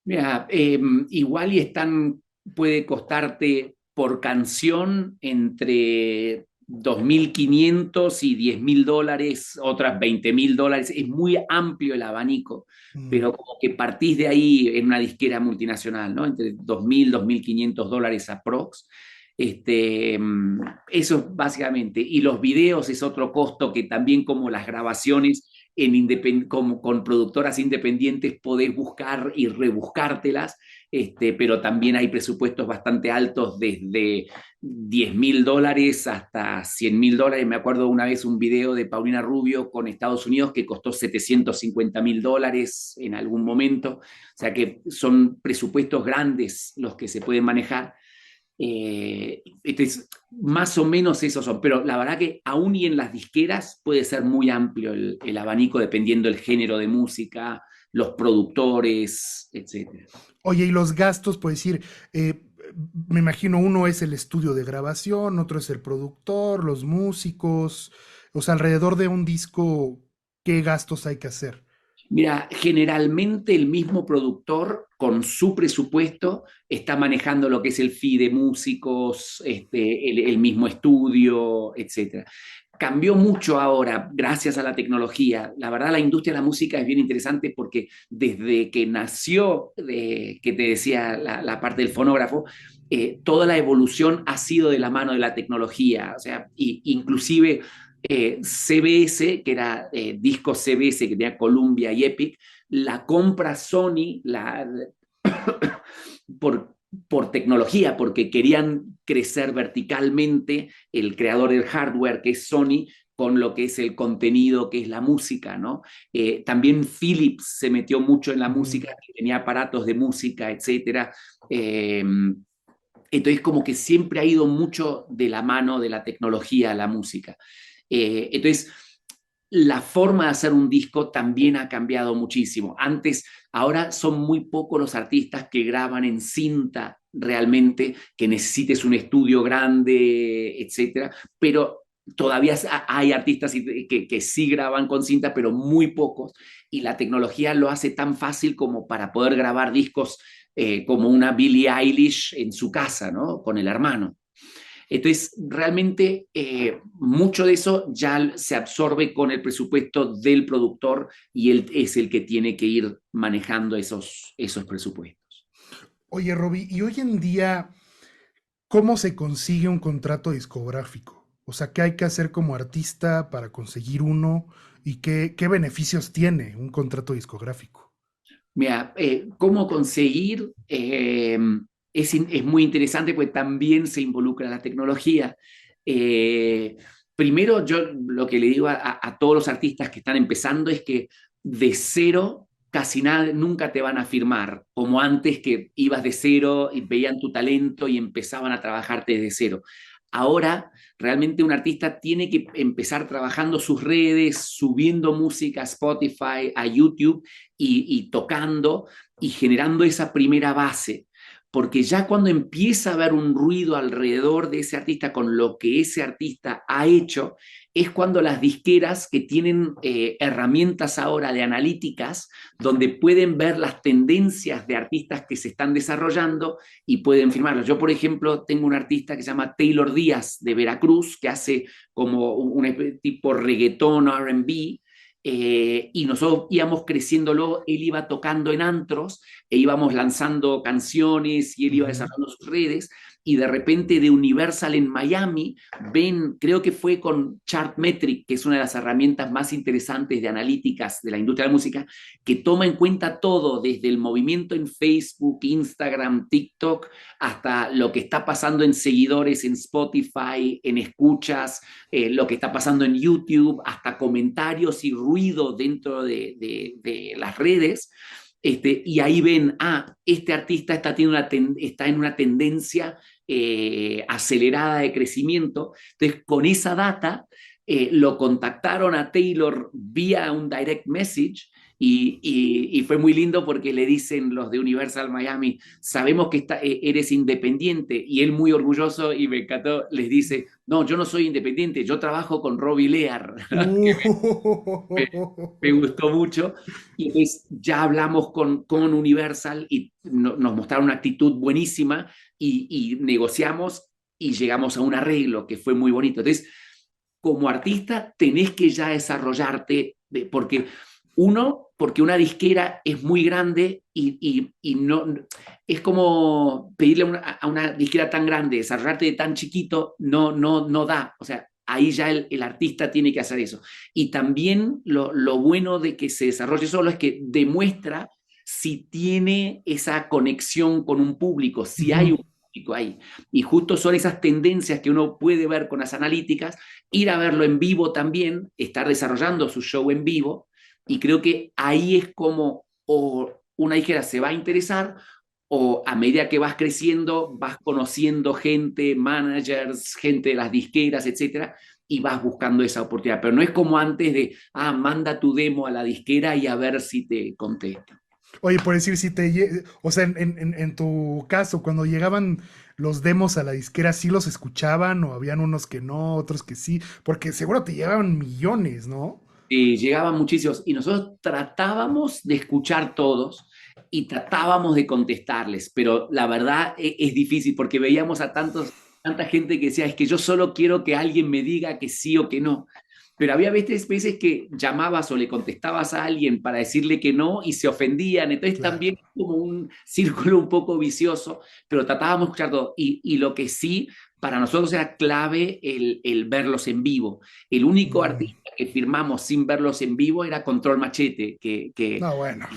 Mira, igual puede costarte por canción entre 2.500 y $10.000, otras $20.000. Es muy amplio el abanico, Mm. pero como que partís de ahí en una disquera multinacional, ¿no? Entre 2.000, $2.500 aprox. Eso es básicamente. Y los videos es otro costo que también, como las grabaciones como con productoras independientes, podés buscar y rebuscártelas, pero también hay presupuestos bastante altos, desde $10.000 hasta $100.000. Me acuerdo una vez un video de Paulina Rubio con Estados Unidos que costó $750.000 en algún momento. O sea que son presupuestos grandes los que se pueden manejar. Más o menos esos son, pero la verdad que aún y en las disqueras puede ser muy amplio el abanico, dependiendo del género de música, los productores, etcétera. Oye, y los gastos, pues decir, me imagino uno es el estudio de grabación, otro es el productor, los músicos, o sea, alrededor de un disco, ¿qué gastos hay que hacer? Mira, generalmente el mismo productor con su presupuesto está manejando lo que es el fee de músicos, el mismo estudio, etcétera. Cambió mucho ahora gracias a la tecnología. La verdad, la industria de la música es bien interesante, porque desde que nació, que te decía la parte del fonógrafo, toda la evolución ha sido de la mano de la tecnología. O sea, inclusive CBS, que era disco CBS, que tenía Columbia y Epic, la compra Sony por tecnología, porque querían crecer verticalmente el creador del hardware, que es Sony, con lo que es el contenido, que es la música, ¿no? También Philips se metió mucho en la Ujú. música, que tenía aparatos de música, etcétera. Entonces, como que siempre ha ido mucho de la mano de la tecnología a la música. Entonces, la forma de hacer un disco también ha cambiado muchísimo. Ahora son muy pocos los artistas que graban en cinta realmente, que necesites un estudio grande, etcétera, pero todavía hay artistas que sí graban con cinta, pero muy pocos, y la tecnología lo hace tan fácil como para poder grabar discos, como una Billie Eilish en su casa, ¿no? Con el hermano. Entonces, realmente mucho de eso ya se absorbe con el presupuesto del productor, y él es el que tiene que ir manejando esos presupuestos. Oye, Robbie, y hoy en día, ¿cómo se consigue un contrato discográfico? O sea, ¿qué hay que hacer como artista para conseguir uno? ¿Y qué beneficios tiene un contrato discográfico? Mira, cómo conseguir es muy interesante, porque también se involucra la tecnología. Eh, Primero, yo lo que le digo a todos los artistas que están empezando es que de cero casi nada, nunca te van a firmar, como antes, que ibas de cero y veían tu talento y empezaban a trabajarte desde cero. Ahora, realmente un artista tiene que empezar trabajando sus redes, subiendo música a Spotify, a YouTube, y tocando y generando esa primera base. Porque ya cuando empieza a haber un ruido alrededor de ese artista con lo que ese artista ha hecho, es cuando las disqueras, que tienen herramientas ahora de analíticas, donde pueden ver las tendencias de artistas que se están desarrollando y pueden firmarlos. Yo, por ejemplo, tengo un artista que se llama Taylor Díaz, de Veracruz, que hace como un tipo reggaetón, R&B, y nosotros íbamos creciéndolo. Él iba tocando en antros e íbamos lanzando canciones, y él iba Ujú. desarrollando sus redes, y de repente de Universal en Miami ven, creo que fue con Chartmetric, que es una de las herramientas más interesantes de analíticas de la industria de la música, que toma en cuenta todo, desde el movimiento en Facebook, Instagram, TikTok, hasta lo que está pasando en seguidores en Spotify, en escuchas, lo que está pasando en YouTube, hasta comentarios y ruido dentro de las redes. Y ahí ven, este artista está en una tendencia acelerada de crecimiento. Entonces, con esa data, lo contactaron a Taylor vía un direct message, y fue muy lindo, porque le dicen los de Universal Miami: sabemos que eres independiente, y él, muy orgulloso, y me encantó, les dice: no, yo no soy independiente, yo trabajo con Robbie Lear. Me gustó mucho. Y pues ya hablamos con Universal, y nos mostraron una actitud buenísima, y negociamos, y llegamos a un arreglo que fue muy bonito. Entonces, como artista tenés que ya desarrollarte, porque una disquera es muy grande y no, es como pedirle a una disquera tan grande, desarrollarte de tan chiquito, no da. O sea, ahí ya el artista tiene que hacer eso. Y también lo bueno de que se desarrolle solo es que demuestra si tiene esa conexión con un público, si hay un público ahí. Y justo son esas tendencias que uno puede ver con las analíticas, ir a verlo en vivo también, estar desarrollando su show en vivo, y creo que ahí es como o una disquera se va a interesar o a medida que vas creciendo vas conociendo gente, managers, gente de las disqueras, etcétera, y vas buscando esa oportunidad. Pero no es como antes de, manda tu demo a la disquera y a ver si te contesta. Oye, por decir, o sea, en tu caso, cuando llegaban los demos a la disquera, ¿sí los escuchaban o habían unos que no, otros que sí? Porque seguro te llegaban millones, ¿no? Llegaban muchísimos y nosotros tratábamos de escuchar todos y tratábamos de contestarles, pero la verdad es difícil porque veíamos a tanta gente que decía, es que yo solo quiero que alguien me diga que sí o que no. Pero había veces que llamabas o le contestabas a alguien para decirle que no y se ofendían. Entonces Claro. también como un círculo un poco vicioso, pero tratábamos de escuchar todo. Y lo que sí, para nosotros era clave el verlos en vivo. El único Mm. artista que firmamos sin verlos en vivo era Control Machete, No, bueno.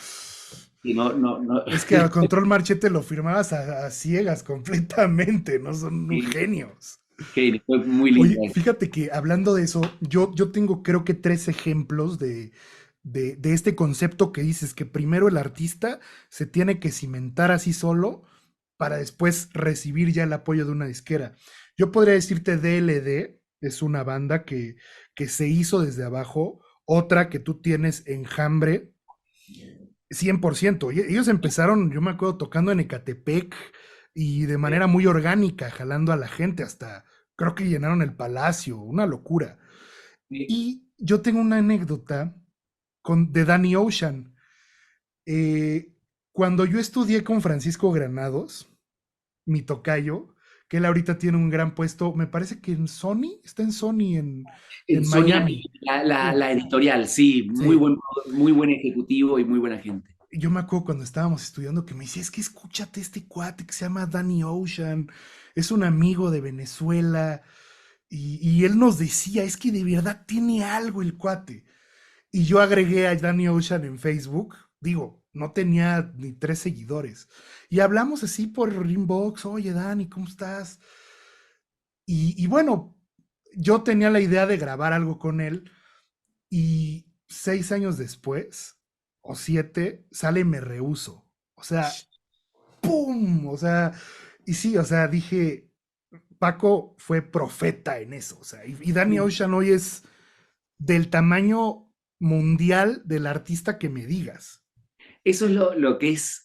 que no. Es que al Control Marchete lo firmabas a ciegas completamente, ¿no? Son genios. Que fue muy lindo. Oye, fíjate que hablando de eso, yo tengo creo que tres ejemplos de este concepto que dices, que primero el artista se tiene que cimentar así solo para después recibir ya el apoyo de una disquera. Yo podría decirte DLD, es una banda que se hizo desde abajo, otra que tú tienes Enjambre, 100%. Ellos empezaron, yo me acuerdo, tocando en Ecatepec y de manera muy orgánica, jalando a la gente hasta, creo que llenaron el Palacio, una locura. Y yo tengo una anécdota de Danny Ocean. Eh, Cuando yo estudié con Francisco Granados, mi tocayo, que él ahorita tiene un gran puesto, me parece que en Sony, está en Sony En en Sony, Miami. Sí, la editorial, sí, sí. muy buen ejecutivo y muy buena gente. Yo me acuerdo cuando estábamos estudiando que me decía, es que escúchate este cuate que se llama Danny Ocean, es un amigo de Venezuela, y él nos decía, es que de verdad tiene algo el cuate. Y yo agregué a Danny Ocean en Facebook, digo, no tenía ni 3 seguidores, y hablamos así por inbox, oye Danny, ¿cómo estás? Y bueno, yo tenía la idea de grabar algo con él, y 6 años después, o 7, sale Me Rehuso. O sea, ¡pum! O sea, y sí, o sea, dije, Paco fue profeta en eso. O sea, y Danny Ocean hoy es del tamaño mundial del artista que me digas. Eso es lo que es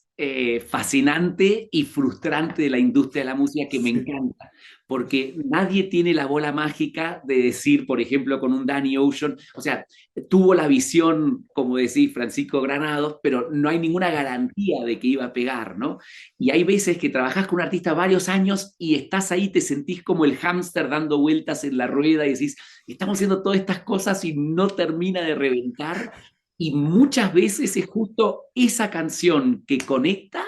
fascinante y frustrante de la industria de la música, que me Sí. encanta, porque nadie tiene la bola mágica de decir, por ejemplo, con un Danny Ocean, o sea, tuvo la visión, como decís, Francisco Granados, pero no hay ninguna garantía de que iba a pegar, ¿no? Y hay veces que trabajás con un artista varios años y estás ahí, te sentís como el hámster dando vueltas en la rueda y decís, estamos haciendo todas estas cosas y no termina de reventar. Y muchas veces es justo esa canción que conecta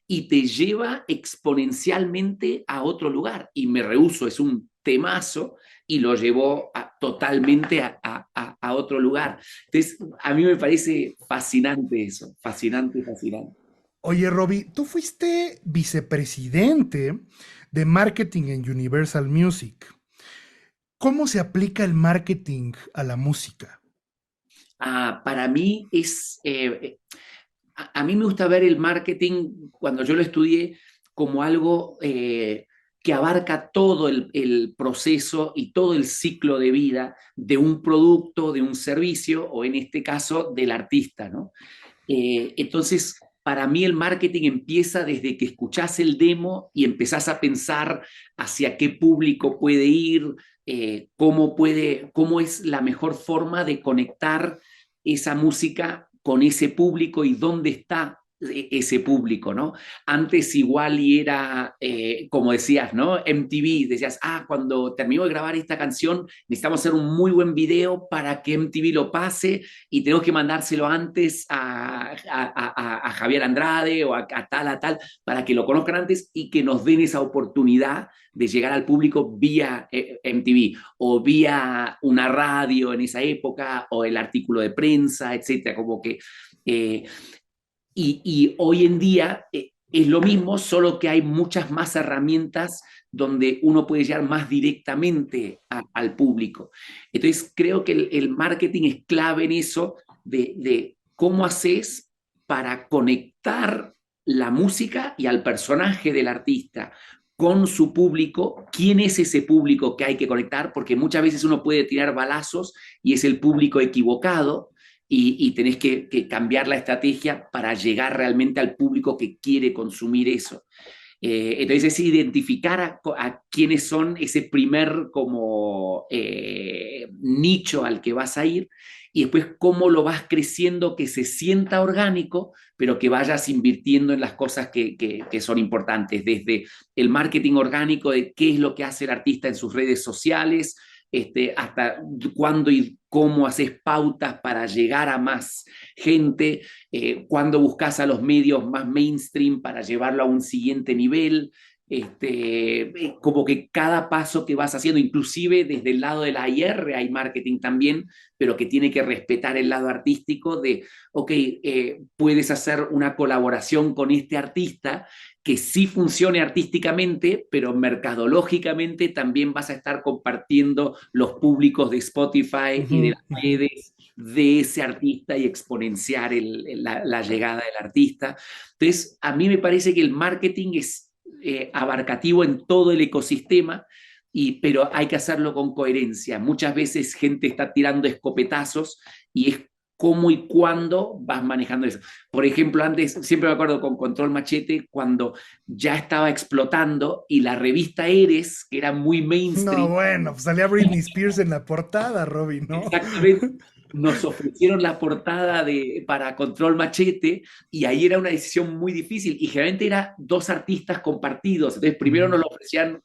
y te lleva exponencialmente a otro lugar. Y Me Rehuso es un temazo y lo llevó totalmente a otro lugar. Entonces, a mí me parece fascinante eso, fascinante, fascinante. Oye, Robbie, tú fuiste vicepresidente de marketing en Universal Music. ¿Cómo se aplica el marketing a la música? Para mí a mí me gusta ver el marketing, cuando yo lo estudié, como algo que abarca todo el proceso y todo el ciclo de vida de un producto, de un servicio, o en este caso del artista, ¿no? Entonces, para mí el marketing empieza desde que escuchás el demo y empezás a pensar hacia qué público puede ir, cómo es la mejor forma de conectar esa música con ese público y dónde está ese público, ¿no? Antes igual y era, como decías, ¿no? MTV, decías, cuando termino de grabar esta canción, necesitamos hacer un muy buen video para que MTV lo pase y tenemos que mandárselo antes a Javier Andrade o a tal, para que lo conozcan antes y que nos den esa oportunidad de llegar al público vía MTV o vía una radio en esa época o el artículo de prensa, etcétera, como que... Y hoy en día es lo mismo, solo que hay muchas más herramientas donde uno puede llegar más directamente al público. Entonces creo que el marketing es clave en eso de cómo haces para conectar la música y al personaje del artista con su público. ¿Quién es ese público que hay que conectar? Porque muchas veces uno puede tirar balazos y es el público equivocado y tenés que cambiar la estrategia para llegar realmente al público que quiere consumir eso. Entonces es identificar a quiénes son ese primer como nicho al que vas a ir y después cómo lo vas creciendo, que se sienta orgánico, pero que vayas invirtiendo en las cosas que son importantes, desde el marketing orgánico de qué es lo que hace el artista en sus redes sociales, hasta cuándo y cómo haces pautas para llegar a más gente, cuándo buscas a los medios más mainstream para llevarlo a un siguiente nivel, como que cada paso que vas haciendo, inclusive desde el lado de la IR hay marketing también, pero que tiene que respetar el lado artístico de, ok, puedes hacer una colaboración con este artista que sí funcione artísticamente, pero mercadológicamente también vas a estar compartiendo los públicos de Spotify y de las redes de ese artista y exponenciar la llegada del artista. Entonces, a mí me parece que el marketing es abarcativo en todo el ecosistema, pero hay que hacerlo con coherencia. Muchas veces gente está tirando escopetazos y es cómo y cuándo vas manejando eso. Por ejemplo, antes, siempre me acuerdo con Control Machete, cuando ya estaba explotando y la revista Eres, que era muy No, mainstream. bueno, pues salía Britney Spears en la portada, Robin, ¿no? Exactamente. Nos ofrecieron la portada para Control Machete y ahí era una decisión muy difícil y generalmente era dos artistas compartidos. Entonces primero nos lo ofrecían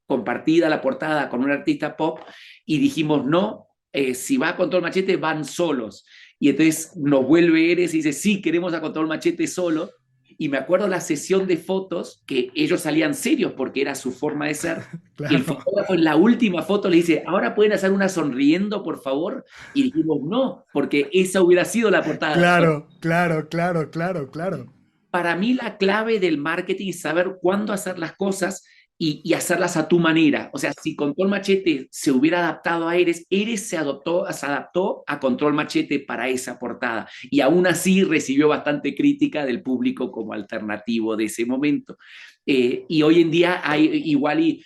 compartida la portada con un artista pop y dijimos no, si va a Control Machete van solos. Y entonces nos vuelve Eres y dice sí, queremos a Control Machete solo. Y me acuerdo la sesión de fotos que ellos salían serios porque era su forma de ser. Claro. Y el fotógrafo en la última foto le dice, ¿ahora pueden hacer una sonriendo, por favor? Y dijimos, no, porque esa hubiera sido la portada. Claro, claro, claro, claro, claro. Para mí la clave del marketing es saber cuándo hacer las cosas y hacerlas a tu manera. O sea, si Control Machete se hubiera adaptado a Eres, Eres se adaptó a Control Machete para esa portada. Y aún así recibió bastante crítica del público como alternativo de ese momento. Y hoy en día hay igual y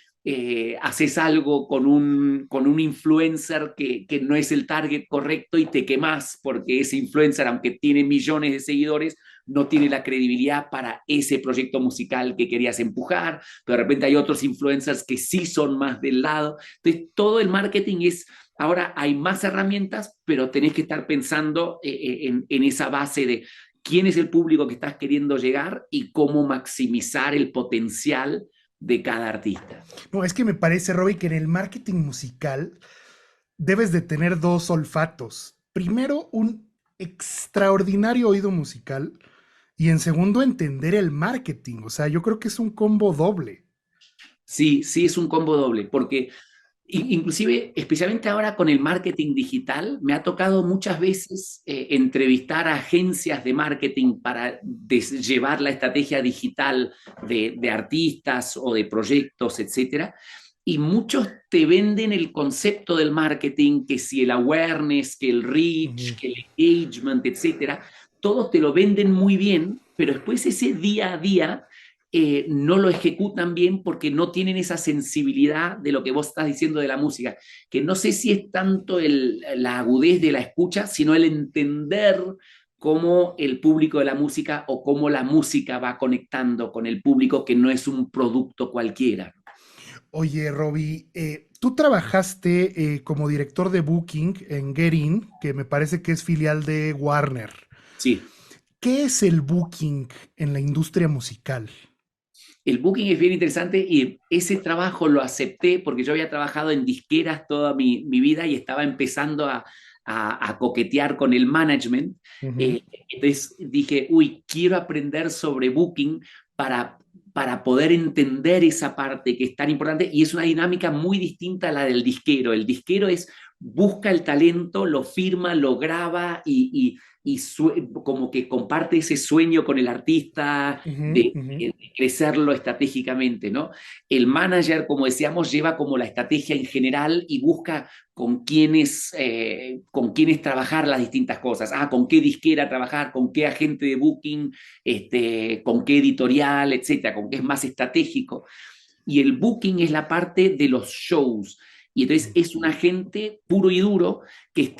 haces algo con un influencer que no es el target correcto y te quemas porque ese influencer, aunque tiene millones de seguidores, no tiene la credibilidad para ese proyecto musical que querías empujar, pero de repente hay otros influencers que sí son más del lado. Entonces, todo el marketing es, ahora hay más herramientas, pero tenés que estar pensando en esa base de quién es el público que estás queriendo llegar y cómo maximizar el potencial de cada artista. No, es que me parece, Robbie, que en el marketing musical debes de tener dos olfatos. Primero, un extraordinario oído musical y en segundo, entender el marketing. O sea, yo creo que es un combo doble. Sí, sí es un combo doble, porque inclusive, especialmente ahora con el marketing digital, me ha tocado muchas veces entrevistar a agencias de marketing para llevar la estrategia digital de artistas o de proyectos, etcétera. Y muchos te venden el concepto del marketing, que si el awareness, que el reach, que el engagement, etcétera, todos te lo venden muy bien, pero después ese día a día no lo ejecutan bien porque no tienen esa sensibilidad de lo que vos estás diciendo de la música, que no sé si es tanto la agudez de la escucha, sino el entender cómo el público de la música o cómo la música va conectando con el público, que no es un producto cualquiera. Oye, Robbie, tú trabajaste como director de booking en Get In, que me parece que es filial de Warner. Sí. ¿Qué es el booking en la industria musical? El booking es bien interesante y ese trabajo lo acepté porque yo había trabajado en disqueras toda mi vida y estaba empezando a coquetear con el management. Ujú, Entonces dije, uy, quiero aprender sobre booking para, para poder entender esa parte que es tan importante y es una dinámica muy distinta a la del disquero. El disquero busca el talento, lo firma, lo graba como que comparte ese sueño con el artista ujú, ujú. de crecerlo estratégicamente, ¿no? El manager, como decíamos, lleva como la estrategia en general y busca con quiénes trabajar las distintas cosas. Con qué disquera trabajar, con qué agente de booking, con qué editorial, etcétera, con qué es más estratégico. Y el booking es la parte de los shows. Y entonces es un agente puro y duro que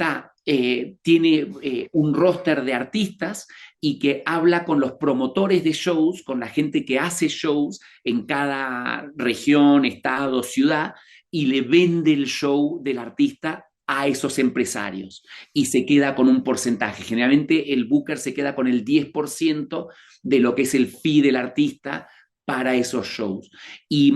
tiene un roster de artistas y que habla con los promotores de shows, con la gente que hace shows en cada región, estado, ciudad, y le vende el show del artista a esos empresarios y se queda con un porcentaje. Generalmente el booker se queda con el 10% de lo que es el fee del artista para esos shows. Y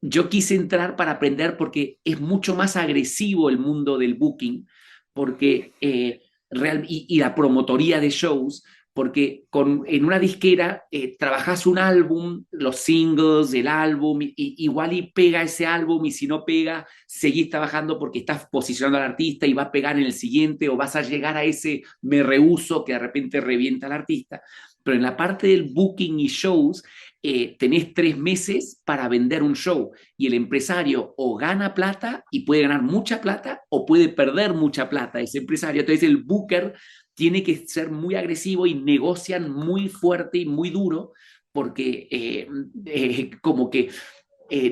yo quise entrar para aprender porque es mucho más agresivo el mundo del booking porque, y la promotoría de shows, porque en una disquera trabajás un álbum, los singles, el álbum, igual y pega ese álbum y si no pega, seguís trabajando porque estás posicionando al artista y va a pegar en el siguiente o vas a llegar a ese me rehuso que de repente revienta al artista. Pero en la parte del booking y shows, tenés 3 meses para vender un show y el empresario o gana plata y puede ganar mucha plata o puede perder mucha plata ese empresario. Entonces el booker tiene que ser muy agresivo y negocian muy fuerte y muy duro porque como que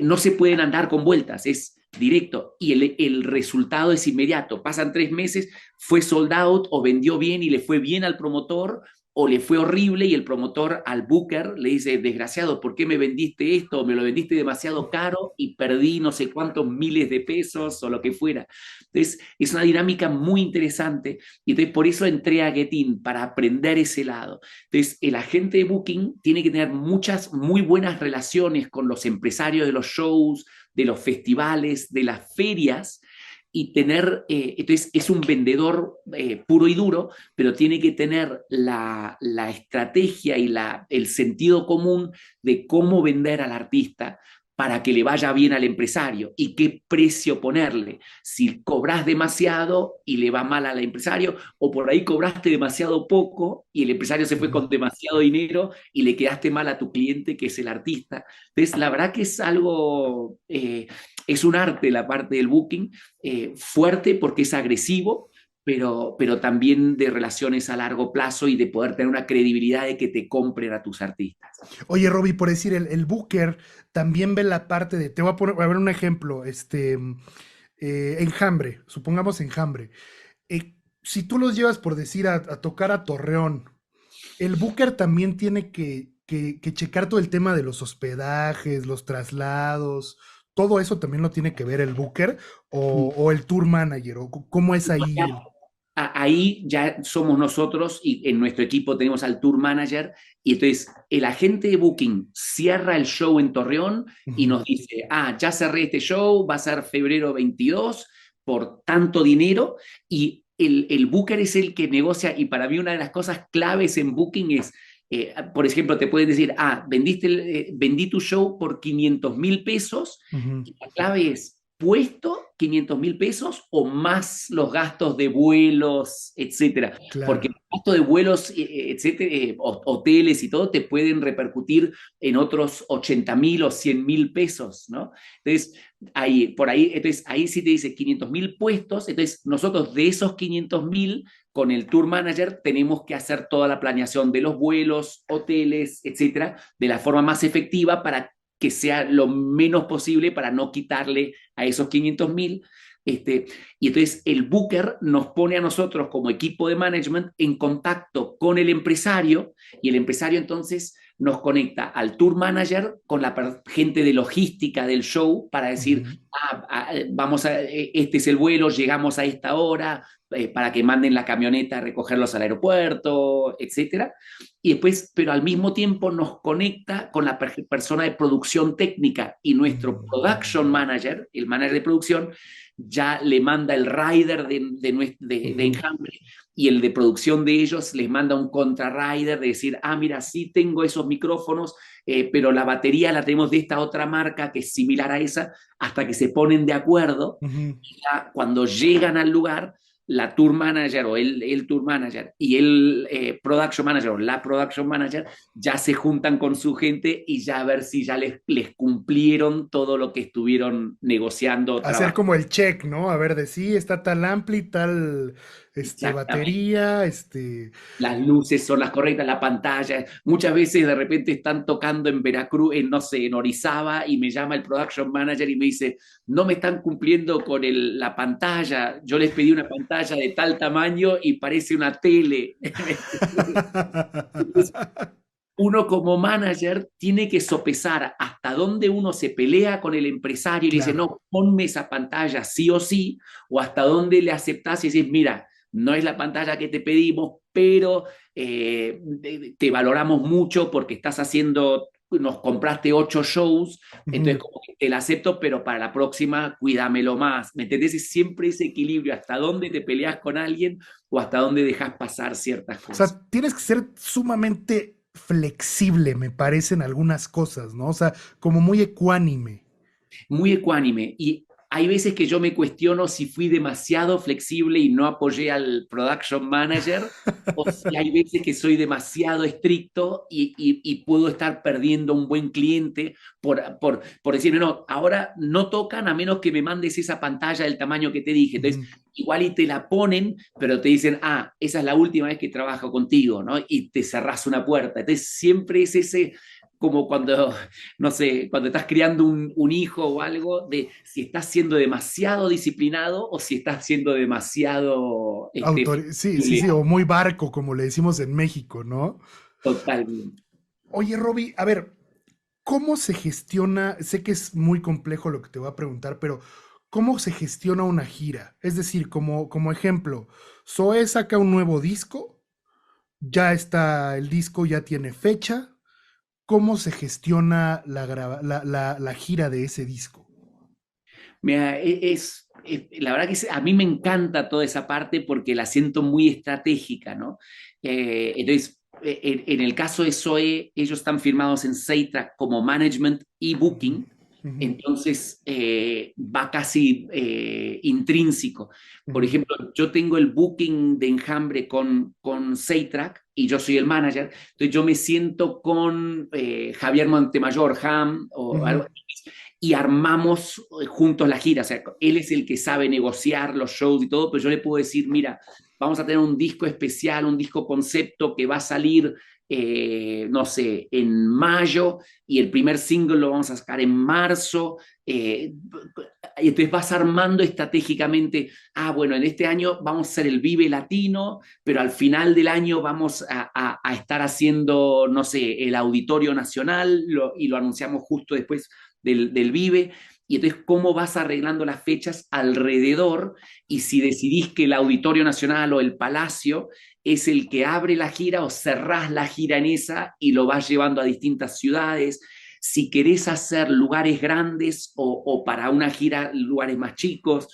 no se pueden andar con vueltas, es directo y el resultado es inmediato. Pasan 3 meses, fue sold out o vendió bien y le fue bien al promotor o le fue horrible y el promotor al booker le dice, desgraciado, ¿por qué me vendiste esto? Me lo vendiste demasiado caro y perdí no sé cuántos miles de pesos o lo que fuera. Entonces, es una dinámica muy interesante y entonces por eso entré a Getin, para aprender ese lado. Entonces, el agente de booking tiene que tener muchas, muy buenas relaciones con los empresarios de los shows, de los festivales, de las ferias, y entonces es un vendedor puro y duro, pero tiene que tener la estrategia y el sentido común de cómo vender al artista para que le vaya bien al empresario y qué precio ponerle. Si cobras demasiado y le va mal al empresario, o por ahí cobraste demasiado poco y el empresario se fue Ujú. con demasiado dinero y le quedaste mal a tu cliente, que es el artista. Entonces, la verdad que es algo, es un arte la parte del booking, fuerte porque es agresivo, pero también de relaciones a largo plazo y de poder tener una credibilidad de que te compren a tus artistas. Oye, Robbie, por decir, el Booker también ve la parte de, te voy a poner, a ver un ejemplo, Enjambre, supongamos Enjambre. Si tú los llevas, por decir, a tocar a Torreón, el Booker también tiene que checar todo el tema de los hospedajes, los traslados, todo eso también lo tiene que ver el Booker o el tour manager, o cómo es ahí. Ahí ya somos nosotros y en nuestro equipo tenemos al tour manager y entonces el agente de booking cierra el show en Torreón y Ujú, nos dice, ya cerré este show, va a ser febrero 22 por tanto dinero y el booker es el que negocia y para mí una de las cosas claves en booking es, por ejemplo, te pueden decir, vendí tu show por 500.000 pesos ujú, y la clave es puesto 500.000 pesos o más los gastos de vuelos, etcétera. Porque claro. el costo de vuelos, etcétera, hoteles y todo, te pueden repercutir en otros 80.000 o 100.000 pesos, ¿no? Entonces, ahí sí te dice 500.000 puestos, entonces nosotros de esos 500.000, con el tour manager tenemos que hacer toda la planeación de los vuelos, hoteles, etcétera, de la forma más efectiva para que sea lo menos posible para no quitarle a esos 500.000. Y entonces el booker nos pone a nosotros como equipo de management en contacto con el empresario y el empresario entonces nos conecta al tour manager con la gente de logística del show para decir, Ujú. este es el vuelo, llegamos a esta hora, para que manden la camioneta a recogerlos al aeropuerto, etcétera. Y después, pero al mismo tiempo nos conecta con la persona de producción técnica y nuestro production manager, el manager de producción, ya le manda el rider de Enjambre y el de producción de ellos les manda un contra-rider de decir, ah, mira, sí tengo esos micrófonos, pero la batería la tenemos de esta otra marca que es similar a esa, hasta que se ponen de acuerdo. Y ya cuando llegan al lugar, la tour manager o el tour manager y el production manager o la production manager ya se juntan con su gente y ya a ver si ya les cumplieron todo lo que estuvieron negociando, Hacer trabajando. como el check, ¿no? A ver, de sí, está tal ampli, tal Exactamente. batería, Las luces son las correctas, la pantalla. Muchas veces de repente están tocando en Veracruz, en no sé, en Orizaba, y me llama el production manager y me dice, no me están cumpliendo con la pantalla. Yo les pedí una pantalla de tal tamaño y parece una tele. Entonces, uno como manager tiene que sopesar hasta dónde uno se pelea con el empresario y le dice, Claro. no, ponme esa pantalla sí o sí, o hasta dónde le aceptás y dices, mira, no es la pantalla que te pedimos, pero te valoramos mucho porque estás haciendo, nos compraste 8 shows, entonces Ujú. como que te la acepto, pero para la próxima cuídamelo más. ¿Me entendés? Es siempre ese equilibrio, hasta dónde te peleas con alguien o hasta dónde dejas pasar ciertas O cosas. sea, tienes que ser sumamente flexible, me parecen algunas cosas, ¿no? O sea, como muy ecuánime. Muy ecuánime. Y hay veces que yo me cuestiono si fui demasiado flexible y no apoyé al production manager, o si hay veces que soy demasiado estricto y puedo estar perdiendo un buen cliente por decirme, no, ahora no tocan a menos que me mandes esa pantalla del tamaño que te dije. Entonces, Ujú. igual y te la ponen, pero te dicen, ah, esa es la última vez que trabajo contigo, ¿no? Y te cerrás una puerta. Entonces, siempre es ese, como cuando no sé, cuando estás criando un hijo o algo, de si estás siendo demasiado disciplinado o si estás siendo demasiado Sí, sí, flexible. sí, o muy barco, como le decimos en México, ¿no? Totalmente. Oye, Robbie, a ver, ¿cómo se gestiona? Sé que es muy complejo lo que te voy a preguntar, pero ¿cómo se gestiona una gira? Es decir, como ejemplo, Zoé saca un nuevo disco, ya está el disco, ya tiene fecha. ¿Cómo se gestiona la gira de ese disco? Mira, la verdad que a mí me encanta toda esa parte porque la siento muy estratégica, ¿no? Entonces, en el caso de Zoe, ellos están firmados en Seitrack como management y Ujú, booking, ujú, entonces va casi intrínseco. Por ujú, ejemplo, yo tengo el booking de Enjambre con Seitrack y yo soy el manager, entonces yo me siento con Javier Montemayor, Ham, o algo ujú. así, y armamos juntos la gira. O sea, él es el que sabe negociar los shows y todo, pero yo le puedo decir, mira, vamos a tener un disco especial, un disco concepto que va a salir, no sé, en mayo y el primer single lo vamos a sacar en marzo. Y entonces vas armando estratégicamente, ah, bueno, en este año vamos a hacer el Vive Latino, pero al final del año vamos a estar haciendo, no sé, el Auditorio Nacional y lo anunciamos justo después del Vive, y entonces cómo vas arreglando las fechas alrededor, y si decidís que el Auditorio Nacional o el Palacio es el que abre la gira o cerrás la gira en esa y lo vas llevando a distintas ciudades, si querés hacer lugares grandes o para una gira lugares más chicos.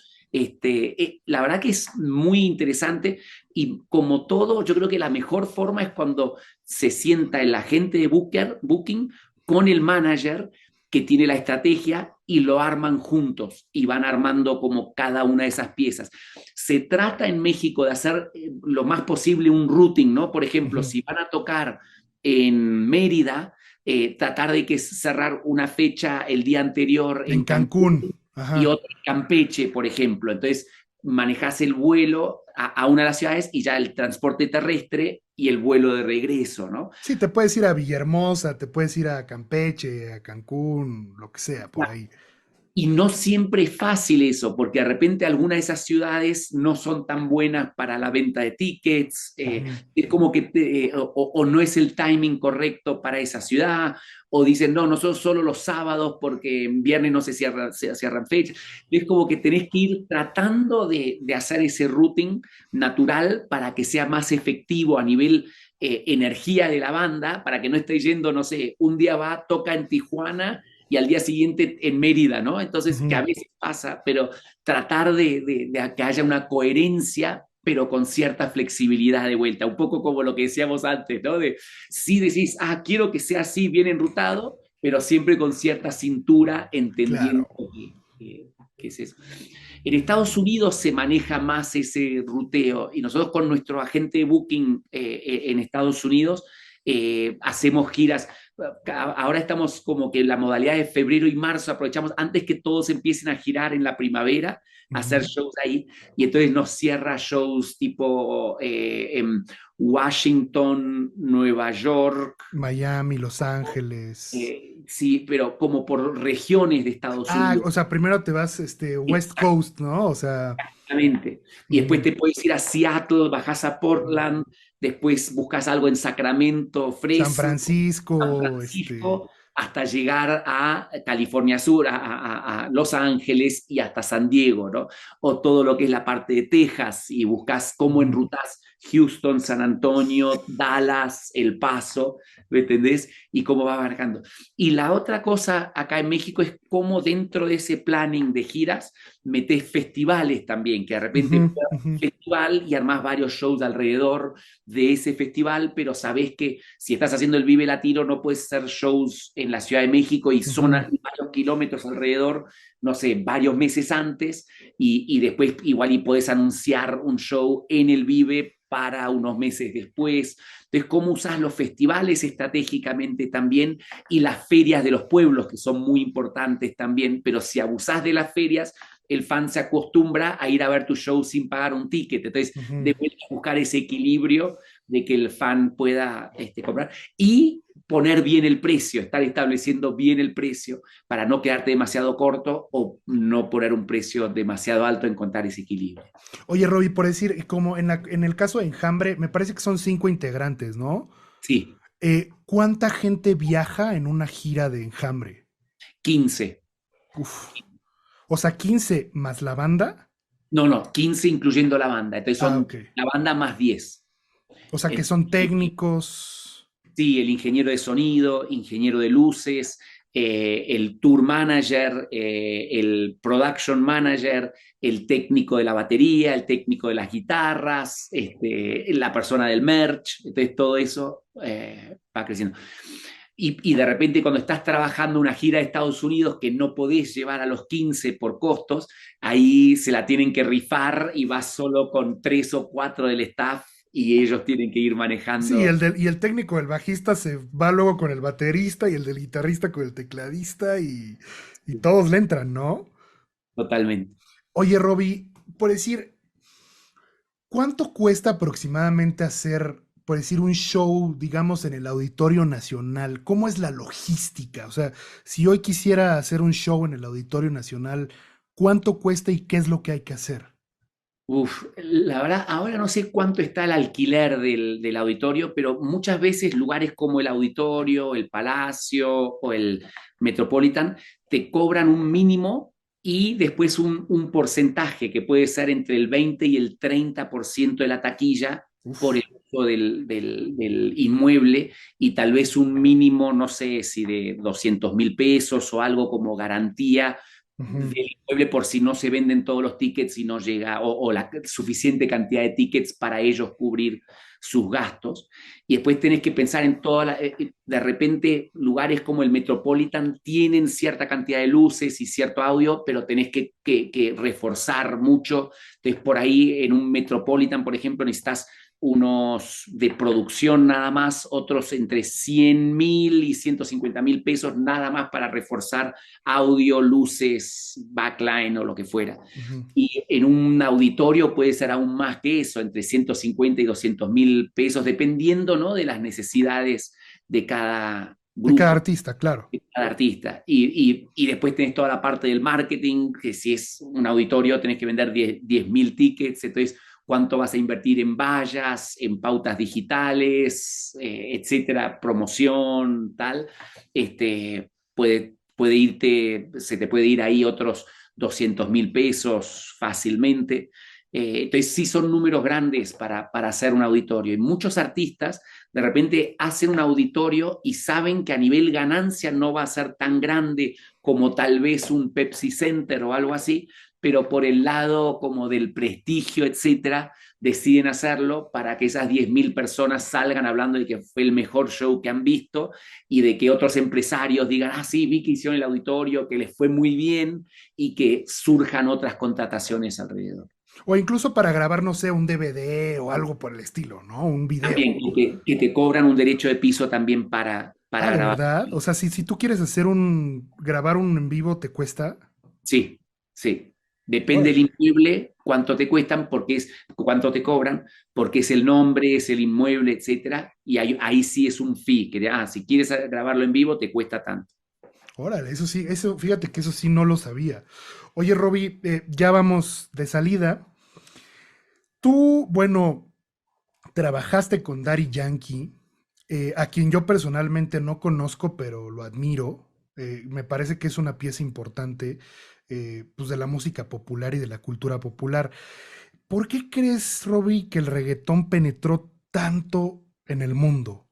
La verdad que es muy interesante y como todo, yo creo que la mejor forma es cuando se sienta el agente de Booking con el manager que tiene la estrategia y lo arman juntos y van armando como cada una de esas piezas. Se trata en México de hacer lo más posible un routing, ¿no? Por ejemplo, Ujú. si van a tocar en Mérida, tratar de que cerrar una fecha el día anterior En en Cancún Cancún. y Ajá. otra en Campeche, por ejemplo. Entonces, manejas el vuelo a una de las ciudades y ya el transporte terrestre y el vuelo de regreso, ¿no? Sí, te puedes ir a Villahermosa, te puedes ir a Campeche, a Cancún, lo que sea, por ahí. Y no siempre es fácil eso, porque de repente algunas de esas ciudades no son tan buenas para la venta de tickets, Ujú. es como que o no es el timing correcto para esa ciudad, o dicen, no, nosotros solo los sábados porque en viernes no se cierran fechas. Es como que tenés que ir tratando de hacer ese routing natural para que sea más efectivo a nivel energía de la banda, para que no esté yendo, no sé, un día va, toca en Tijuana y al día siguiente en Mérida, ¿no? Entonces, que a Ujú. veces pasa, pero tratar de que haya una coherencia, pero con cierta flexibilidad de vuelta, un poco como lo que decíamos antes, ¿no? De si decís, quiero que sea así, bien enrutado, pero siempre con cierta cintura, entendiendo Claro. que es eso. En Estados Unidos se maneja más ese ruteo y nosotros con nuestro agente de booking en Estados Unidos hacemos giras. Ahora estamos como que en la modalidad de febrero y marzo, aprovechamos antes que todos empiecen a girar en la primavera, a hacer Ujú. shows ahí, y entonces nos cierra shows tipo en Washington, Nueva York, Miami, Los Ángeles. sí, pero como por regiones de Estados Unidos. O sea, primero te vas, West Coast, ¿no? O sea, Exactamente. Y después ujú. te puedes ir a Seattle, bajas a Portland, después buscas algo en Sacramento, San Fresno, San Francisco, Francisco, hasta llegar a California Sur, a Los Ángeles y hasta San Diego, ¿no? O todo lo que es la parte de Texas y buscas cómo ujú. enrutas Houston, San Antonio, Dallas, El Paso, ¿me entendés? Y cómo va marcando. Y la otra cosa acá en México es cómo dentro de ese planning de giras metés festivales también, que de repente Ujú, pueda ujú, un festival y armás varios shows alrededor de ese festival, pero sabés que si estás haciendo el Vive Latino no puedes hacer shows en la Ciudad de México y son ujú. varios kilómetros alrededor, no sé, varios meses antes, y después igual y podés anunciar un show en el Vive para unos meses después. Entonces, cómo usás los festivales estratégicamente también y las ferias de los pueblos, que son muy importantes también, pero si abusás de las ferias, el fan se acostumbra a ir a ver tu show sin pagar un ticket. Entonces, Ujú. de buscar ese equilibrio de que el fan pueda comprar y poner bien el precio, estar estableciendo bien el precio para no quedarte demasiado corto o no poner un precio demasiado alto, encontrar ese equilibrio. Oye, Robbie, por decir, como en el caso de Enjambre, me parece que son 5 integrantes, ¿no? Sí, ¿Cuánta gente viaja en una gira de Enjambre? 15. Uf. O sea, 15 más la banda. No, no, 15 incluyendo la banda. Entonces son Ok. la banda más 10. O sea, que son Entonces, técnicos. sí, el ingeniero de sonido, ingeniero de luces, el tour manager, el production manager, el técnico de la batería, el técnico de las guitarras, la persona del merch, entonces todo eso va creciendo. Y de repente cuando estás trabajando una gira de Estados Unidos que no podés llevar a los 15 por costos, ahí se la tienen que rifar y vas solo con 3 o 4 del staff y ellos tienen que ir Sí, manejando y el técnico del bajista se va luego con el baterista y el del guitarrista con el tecladista y todos le entran, ¿no? totalmente. Oye, Robbie, por decir, ¿cuánto cuesta aproximadamente hacer, por decir, un show, digamos, en el Auditorio Nacional? ¿Cómo es la logística? O sea, si hoy quisiera hacer un show en el Auditorio Nacional, ¿cuánto cuesta y qué es lo que hay que hacer? Uf, la verdad, ahora no sé cuánto está el alquiler del auditorio, pero muchas veces lugares como el auditorio, el Palacio o el Metropolitan te cobran un mínimo y después un porcentaje que puede ser entre el 20 y el 30% de la taquilla por el Uf. uso del inmueble y tal vez un mínimo, no sé si de 200.000 pesos o algo como garantía Ujú. del inmueble por si no se venden todos los tickets y no llega, o la suficiente cantidad de tickets para ellos cubrir sus gastos. Y después tenés que pensar en de repente lugares como el Metropolitan tienen cierta cantidad de luces y cierto audio, pero tenés que reforzar mucho. Entonces por ahí en un Metropolitan, por ejemplo, necesitas unos de producción nada más, otros entre 100.000 y 150.000 pesos nada más para reforzar audio, luces, backline o lo que fuera. Ujú. Y en un auditorio puede ser aún más que eso, entre 150 y 200.000 pesos, dependiendo, ¿no?, de las necesidades De cada grupo artista, claro. de cada artista. Y después tenés toda la parte del marketing, que si es un auditorio tenés que vender 10.000 tickets, entonces cuánto vas a invertir en vallas, en pautas digitales, etcétera, promoción, tal. Se te puede ir ahí otros 200.000 pesos fácilmente. Entonces sí son números grandes para hacer un auditorio. Y muchos artistas de repente hacen un auditorio y saben que a nivel ganancia no va a ser tan grande como tal vez un Pepsi Center o algo así, pero por el lado como del prestigio, etcétera, deciden hacerlo para que esas 10.000 personas salgan hablando de que fue el mejor show que han visto y de que otros empresarios digan, ah, sí, vi que hicieron el auditorio, que les fue muy bien y que surjan otras contrataciones alrededor. O incluso para grabar, no sé, un DVD o algo por el estilo, ¿no? Un video. También que te cobran un derecho de piso también para Ah, ¿de grabar. verdad? O sea, si tú quieres grabar un en vivo, ¿te cuesta? Sí, sí. Depende del Órale. inmueble, cuánto te cuestan, cuánto te cobran, porque es el nombre, es el inmueble, etcétera. Y ahí sí es un fee, si quieres grabarlo en vivo, te cuesta tanto. Órale, eso sí, fíjate que eso sí no lo sabía. Oye, Roby, ya vamos de salida. Tú, bueno, trabajaste con Daddy Yankee, a quien yo personalmente no conozco, pero lo admiro. Me parece que es una pieza importante, pues de la música popular y de la cultura popular. ¿Por qué crees, Robbie, que el reggaetón penetró tanto en el mundo?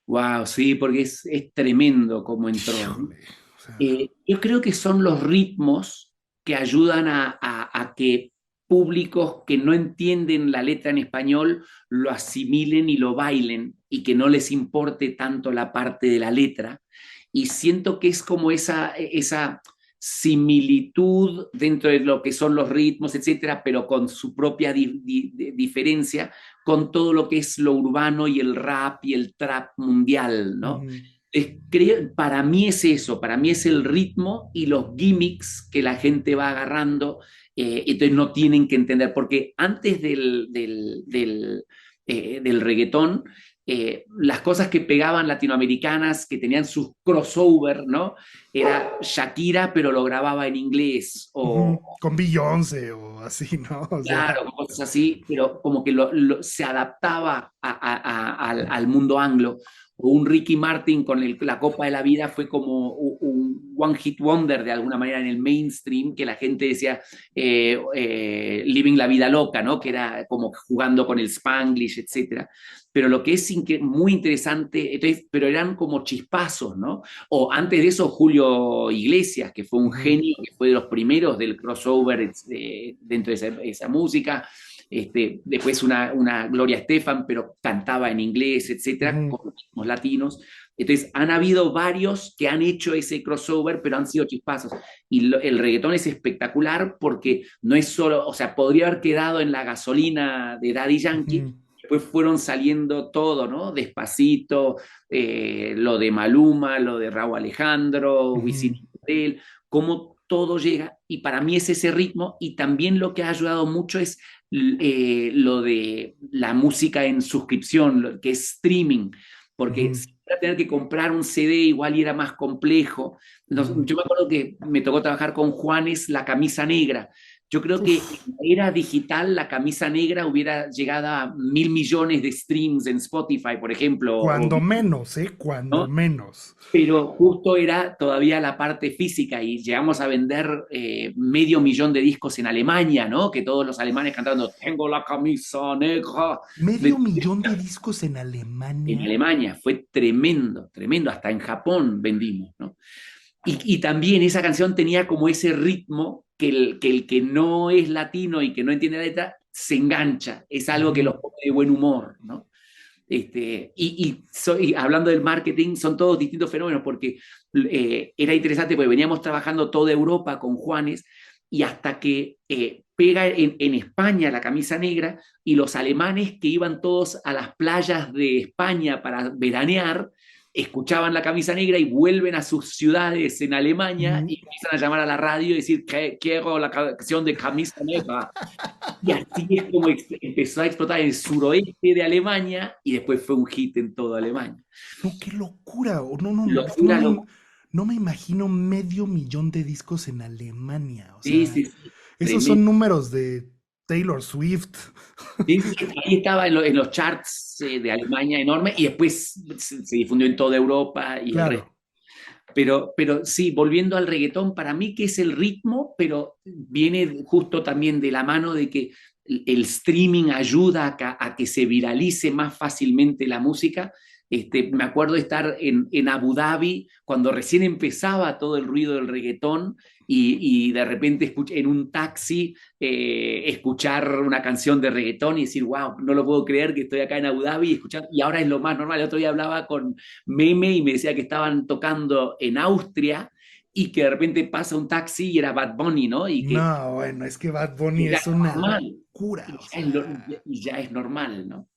Wow, sí, porque es tremendo como entró, ¿no? Híjole, o sea, Yo creo que son los ritmos que ayudan a que públicos que no entienden la letra en español lo asimilen y lo bailen y que no les importe tanto la parte de la letra. Y siento que es como esa similitud dentro de lo que son los ritmos, etcétera, pero con su propia diferencia con todo lo que es lo urbano y el rap y el trap mundial, ¿no? ujú, Para mí es eso, para mí es el ritmo y los gimmicks que la gente va agarrando, entonces no tienen que entender, porque antes del reggaetón, las cosas que pegaban latinoamericanas, que tenían sus crossover, ¿no? Era Shakira, pero lo grababa en inglés, ujú. o Con Beyoncé o así, ¿no? O sea, claro, cosas así, pero como que se adaptaba al mundo anglo. O un Ricky Martin con la Copa de la Vida fue como un one hit wonder de alguna manera en el mainstream, que la gente decía living la vida loca, ¿no? Que era como jugando con el Spanglish, etcétera. Pero lo que es muy interesante, entonces, pero eran como chispazos, ¿no? O antes de eso, Julio Iglesias, que fue un ujú, genio, que fue de los primeros del crossover dentro de esa música. Después una Gloria Estefan, pero cantaba en inglés, etcétera, ujú, con los ritmos latinos. Entonces, han habido varios que han hecho ese crossover, pero han sido chispazos. Y el reggaetón es espectacular porque no es solo, o sea, podría haber quedado en la gasolina de Daddy Yankee, ujú, después fueron saliendo todo, ¿no? Despacito, lo de Maluma, lo de Raúl Alejandro, Wisin ujú, y Yandel, cómo todo llega, y para mí es ese ritmo, y también lo que ha ayudado mucho es lo de la música en suscripción, lo que es streaming, porque ujú, si era tener que comprar un CD igual y era más complejo. ujú. Yo me acuerdo que me tocó trabajar con Juanes La Camisa Negra. Yo creo que Uf, en la era digital La Camisa Negra hubiera llegado a 1.000 millones de streams en Spotify, por ejemplo, cuando menos, ¿eh? Cuando ¿no? menos. Pero justo era todavía la parte física y llegamos a vender 500.000 de discos en Alemania, ¿no? Que todos los alemanes cantando Tengo la camisa negra. Medio millón de discos en En Alemania. Alemania fue tremendo, tremendo. Hasta en Japón vendimos, ¿no? Y también esa canción tenía como ese ritmo que el que no es latino y que no entiende la letra se engancha. Es algo que Ujú, los pone de buen humor, ¿no? Hablando del marketing, son todos distintos fenómenos porque era interesante porque veníamos trabajando toda Europa con Juanes y hasta que pega en España la camisa negra y los alemanes que iban todos a las playas de España para veranear, escuchaban La Camisa Negra y vuelven a sus ciudades en Alemania Ujú. y empiezan a llamar a la radio y decir que quiero la canción de Camisa Negra. Y así es como empezó a explotar en el suroeste de Alemania y después fue un hit en toda Alemania. No, qué locura. No, no, no, es que Locura, locura. no me imagino 500,000 de discos en Alemania. O Sí, sea, sí, sí, esos tremendo. son números de Taylor Swift. Sí, sí, ahí estaba en los charts de Alemania enorme y después se difundió en toda Europa y el resto. Claro. Pero sí, volviendo al reggaetón, para mí que es el ritmo, pero viene justo también de la mano de que el streaming ayuda a que se viralice más fácilmente la música. Me acuerdo de estar en Abu Dhabi cuando recién empezaba todo el ruido del reggaetón y de repente en un taxi escuchar una canción de reggaetón y decir, wow, no lo puedo creer que estoy acá en Abu Dhabi y ahora es lo más normal. El otro día hablaba con Meme y me decía que estaban tocando en Austria y que de repente pasa un taxi y era Bad Bunny, ¿no? No, bueno, es que Bad Bunny Que ya es es una normal, locura. O y ya es normal, ¿no?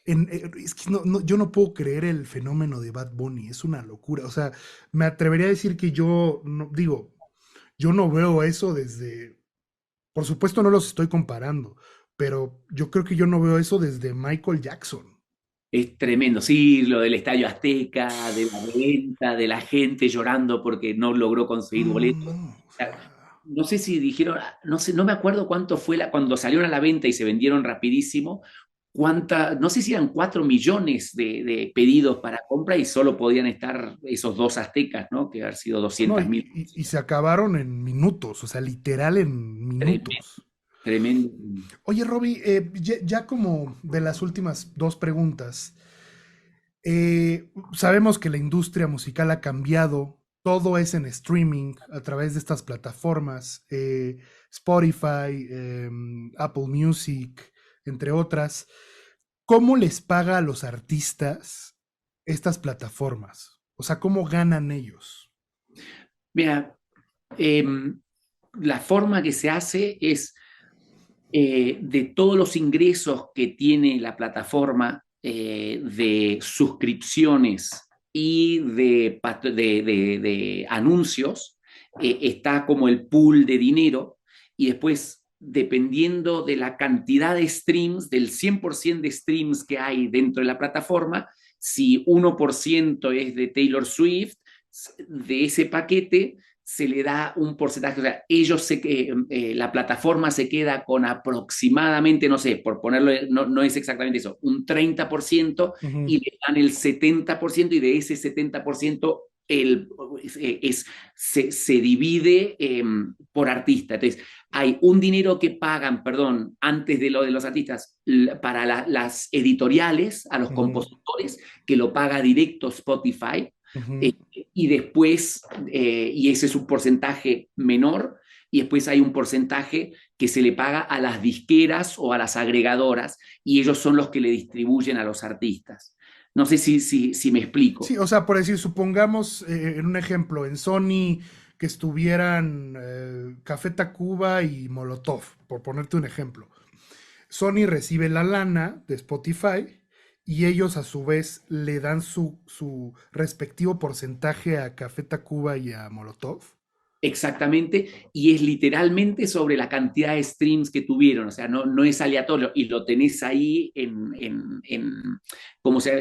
es que yo no puedo creer el fenómeno de Bad Bunny, es una locura. O sea, me atrevería a decir que yo, no, digo, yo no veo eso desde, por supuesto no los estoy comparando, pero yo creo que yo no veo eso desde Michael Jackson. Es tremendo, sí, lo del Estadio Azteca, de la reventa, de la gente llorando porque no logró No, conseguir no, boletos. no. O sea, No sé si dijeron, no sé, no me acuerdo cuánto fue cuando salieron a la venta y se vendieron rapidísimo, no sé si eran 4 millones de pedidos para compra y solo podían estar esos dos aztecas, ¿no? Que haber sido no, 200.000. y se acabaron en minutos, o sea, literal en Tremendo, minutos. tremendo. Oye, Robbie, ya como de las últimas dos preguntas, sabemos que la industria musical ha cambiado, todo es en streaming a través de estas plataformas, Spotify, Apple Music, entre otras. ¿Cómo les paga a los artistas estas plataformas? O sea, ¿cómo ganan ellos? Mira, la forma que se hace es de todos los ingresos que tiene la plataforma de suscripciones y de anuncios, está como el pool de dinero y después, dependiendo de la cantidad de streams, del 100% de streams que hay dentro de la plataforma, si 1% es de Taylor Swift, de ese paquete se le da un porcentaje, o sea, la plataforma se queda con aproximadamente, no sé, por ponerlo, no es exactamente eso, un 30% Ujú. y le dan el 70% y de ese 70% se divide por artista. Entonces, hay un dinero que pagan, perdón, antes de lo de los artistas, para las editoriales, a los Ujú, compositores, que lo paga directo Spotify, ujú. eh, y después, y ese es un porcentaje menor, y después hay un porcentaje que se le paga a las disqueras o a las agregadoras, y ellos son los que le distribuyen a los artistas. No sé si me Sí, explico. o sea, por decir, supongamos en un ejemplo, en Sony que estuvieran Café Tacuba y Molotov, por ponerte un ejemplo. Sony recibe la lana de Spotify y ellos a su vez le dan su respectivo porcentaje a Café Tacuba y a Molotov. Exactamente, y es literalmente sobre la cantidad de streams que tuvieron, o sea, no es aleatorio, y lo tenés ahí como sea,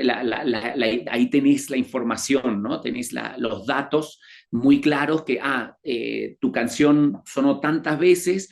ahí tenés la información, ¿no? Tenés los datos muy claros que, tu canción sonó tantas veces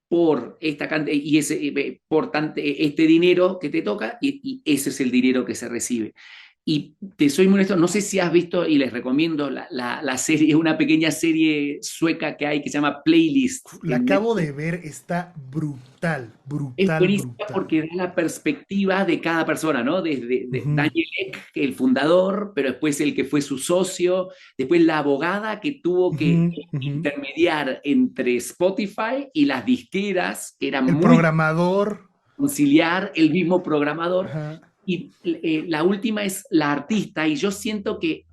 por esta cantidad, y este dinero que te toca, y ese es el dinero que se recibe. Y te soy muy honesto, no sé si has visto, y les recomiendo la serie, una pequeña serie sueca que hay que se llama Playlist La en acabo Netflix. de ver, está brutal, Es brutal, buenísima brutal. porque da la perspectiva de cada persona, ¿no? Desde Ujú, Daniel Ek, el fundador, pero después el que fue su socio, después la abogada que tuvo que ujú, ujú. intermediar entre Spotify y las disqueras, que eran El muy programador. conciliar, el mismo programador. Ajá. Y la última es la artista, y yo siento que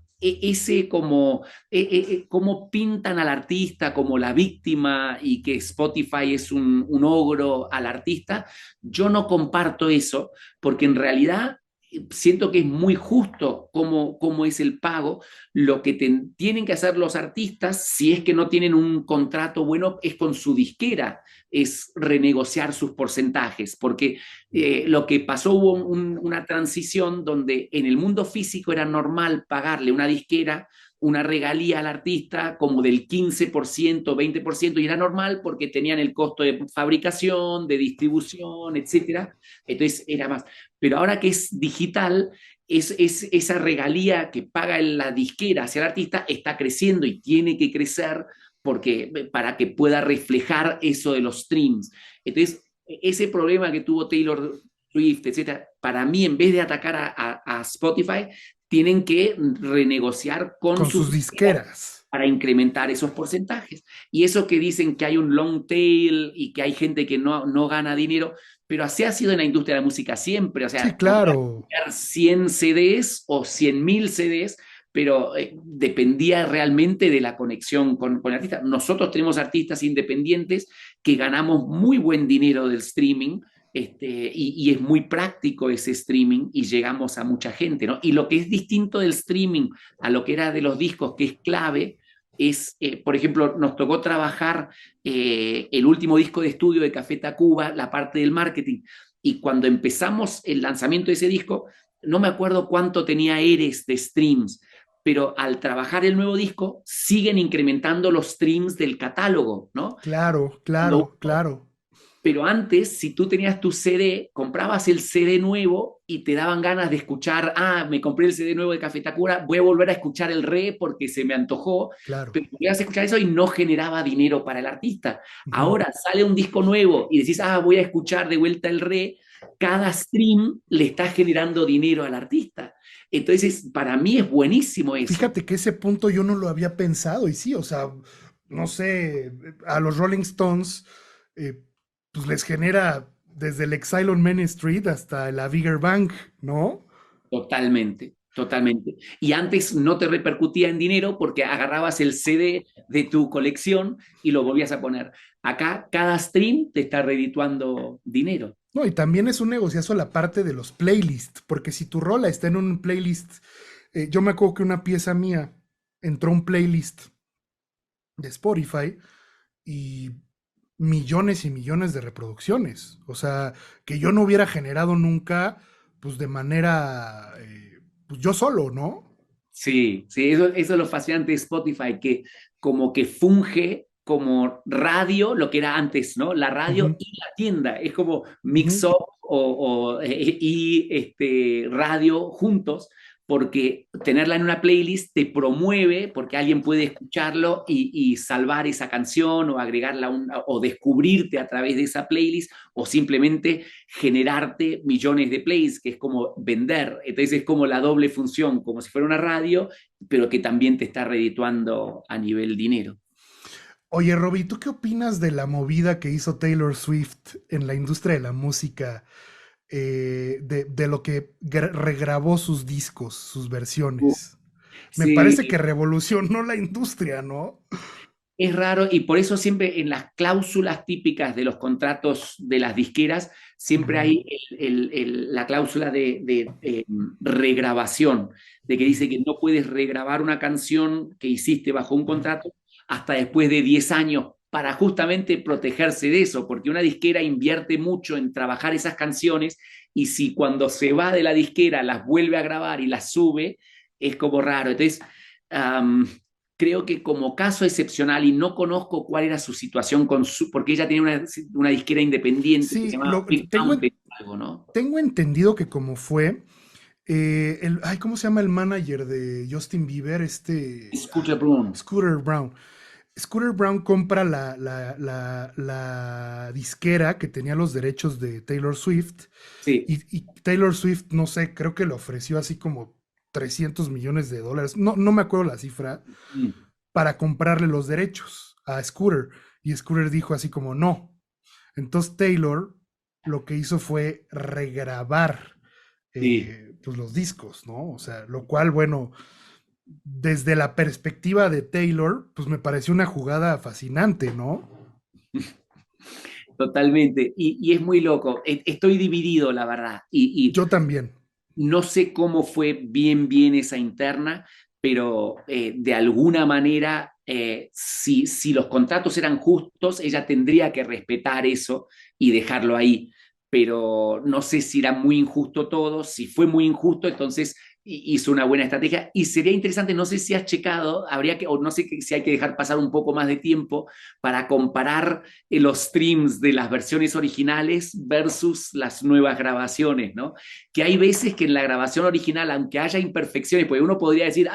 cómo pintan al artista como la víctima y que Spotify es un ogro al artista, yo no comparto eso, porque en realidad siento que es muy justo cómo es el pago. Lo que tienen que hacer los artistas, si es que no tienen un contrato bueno, es con su disquera, es renegociar sus porcentajes, porque lo que pasó hubo una transición donde en el mundo físico era normal pagarle una disquera una regalía al artista como del 15%, 20%, y era normal porque tenían el costo de fabricación, de distribución, etcétera. Entonces era más. Pero ahora que es digital, esa regalía que paga la disquera hacia el artista está creciendo y tiene que crecer para que pueda reflejar eso de los streams. Entonces, ese problema que tuvo Taylor Swift, etcétera, para mí, en vez de atacar a Spotify, tienen que renegociar con Con sus disqueras. para incrementar esos porcentajes. Y eso que dicen que hay un long tail y que hay gente que no gana dinero, pero así ha sido en la industria de la música siempre. O Sí, sea, claro. 100 CDs o 100.000 CDs, pero dependía realmente de la conexión con el artista. Nosotros tenemos artistas independientes que ganamos muy buen dinero del streaming, y es muy práctico ese streaming y llegamos a mucha gente, ¿no? Y lo que es distinto del streaming a lo que era de los discos, que es clave, es, por ejemplo, nos tocó trabajar el último disco de estudio de Café Tacuba, la parte del marketing, y cuando empezamos el lanzamiento de ese disco, no me acuerdo cuánto tenía Eres de streams, pero al trabajar el nuevo disco siguen incrementando los streams del catálogo, ¿no? Claro, No, claro, claro. pero antes, si tú tenías tu CD, comprabas el CD nuevo y te daban ganas de escuchar, me compré el CD nuevo de Café Tacuba, voy a volver a escuchar el re porque se me antojó, Claro. pero volvías a escuchar eso y no generaba dinero para el artista. Ujú. Ahora sale un disco nuevo y decís, voy a escuchar de vuelta el re, cada stream le está generando dinero al artista. Entonces, para mí es buenísimo eso. Fíjate que ese punto yo no lo había pensado y sí, o sea, no sé, a los Rolling Stones, eh, pues les genera desde el Exile on Main Street hasta la Bigger Bank, ¿no? Totalmente, totalmente. Y antes no te repercutía en dinero porque agarrabas el CD de tu colección y lo volvías a poner. Acá cada stream te está redituando dinero. No, y también es un negociazo la parte de los playlists, porque si tu rola está en un playlist, yo me acuerdo que una pieza mía entró a un playlist de Spotify y millones y millones de reproducciones. O sea, que yo no hubiera generado nunca, pues de manera, pues yo solo, ¿no? Sí, sí, eso es lo fascinante de Spotify, que como que funge como radio, lo que era antes, ¿no? La radio Ujú, y la tienda. Es como ujú. mix-up y radio juntos, porque tenerla en una playlist te promueve, porque alguien puede escucharlo y salvar esa canción o agregarla o descubrirte a través de esa playlist o simplemente generarte millones de plays, que es como vender. Entonces es como la doble función, como si fuera una radio, pero que también te está redituando a nivel dinero. Oye, Robbie, ¿tú qué opinas de la movida que hizo Taylor Swift en la industria de la música? De lo que regrabó sus discos, sus versiones. Me Sí, parece que revolucionó la industria, ¿no? es raro y por eso siempre en las cláusulas típicas de los contratos de las disqueras, siempre Ujú. hay la cláusula de regrabación, de que dice que no puedes regrabar una canción que hiciste bajo un contrato hasta después de 10 años para justamente protegerse de eso, porque una disquera invierte mucho en trabajar esas canciones y si cuando se va de la disquera las vuelve a grabar y las sube, es como raro. Entonces, um, creo que como caso excepcional, y no conozco cuál era su situación porque ella tenía una disquera independiente que se Sí, llamaba Big Mountain, algo, ¿no? tengo entendido que como fue, ¿cómo se llama el manager de Justin Bieber? Scooter Braun. Scooter Brown. Scooter Brown compra la disquera que tenía los derechos de Taylor Swift Sí. y Taylor Swift, no sé, creo que le ofreció así como 300 millones de dólares, no, no me acuerdo la cifra, Mm, para comprarle los derechos a Scooter. Y Scooter dijo así como no. Entonces Taylor lo que hizo fue regrabar sí. pues los discos, ¿no? O sea, lo cual, bueno, desde la perspectiva de Taylor, pues me pareció una jugada fascinante, ¿no? Totalmente. Y es muy loco. Estoy dividido, la verdad. Yo también. no sé cómo fue bien esa interna, pero de alguna manera, si los contratos eran justos, ella tendría que respetar eso y dejarlo ahí. Pero no sé si era muy injusto todo. Si fue muy injusto, entonces hizo una buena estrategia. Y sería interesante, no sé si has checado, habría que, o no sé si hay que dejar pasar un poco más de tiempo para comparar los streams de las versiones originales versus las nuevas grabaciones, ¿no? Que hay veces que en la grabación original, aunque haya imperfecciones, porque uno podría decir,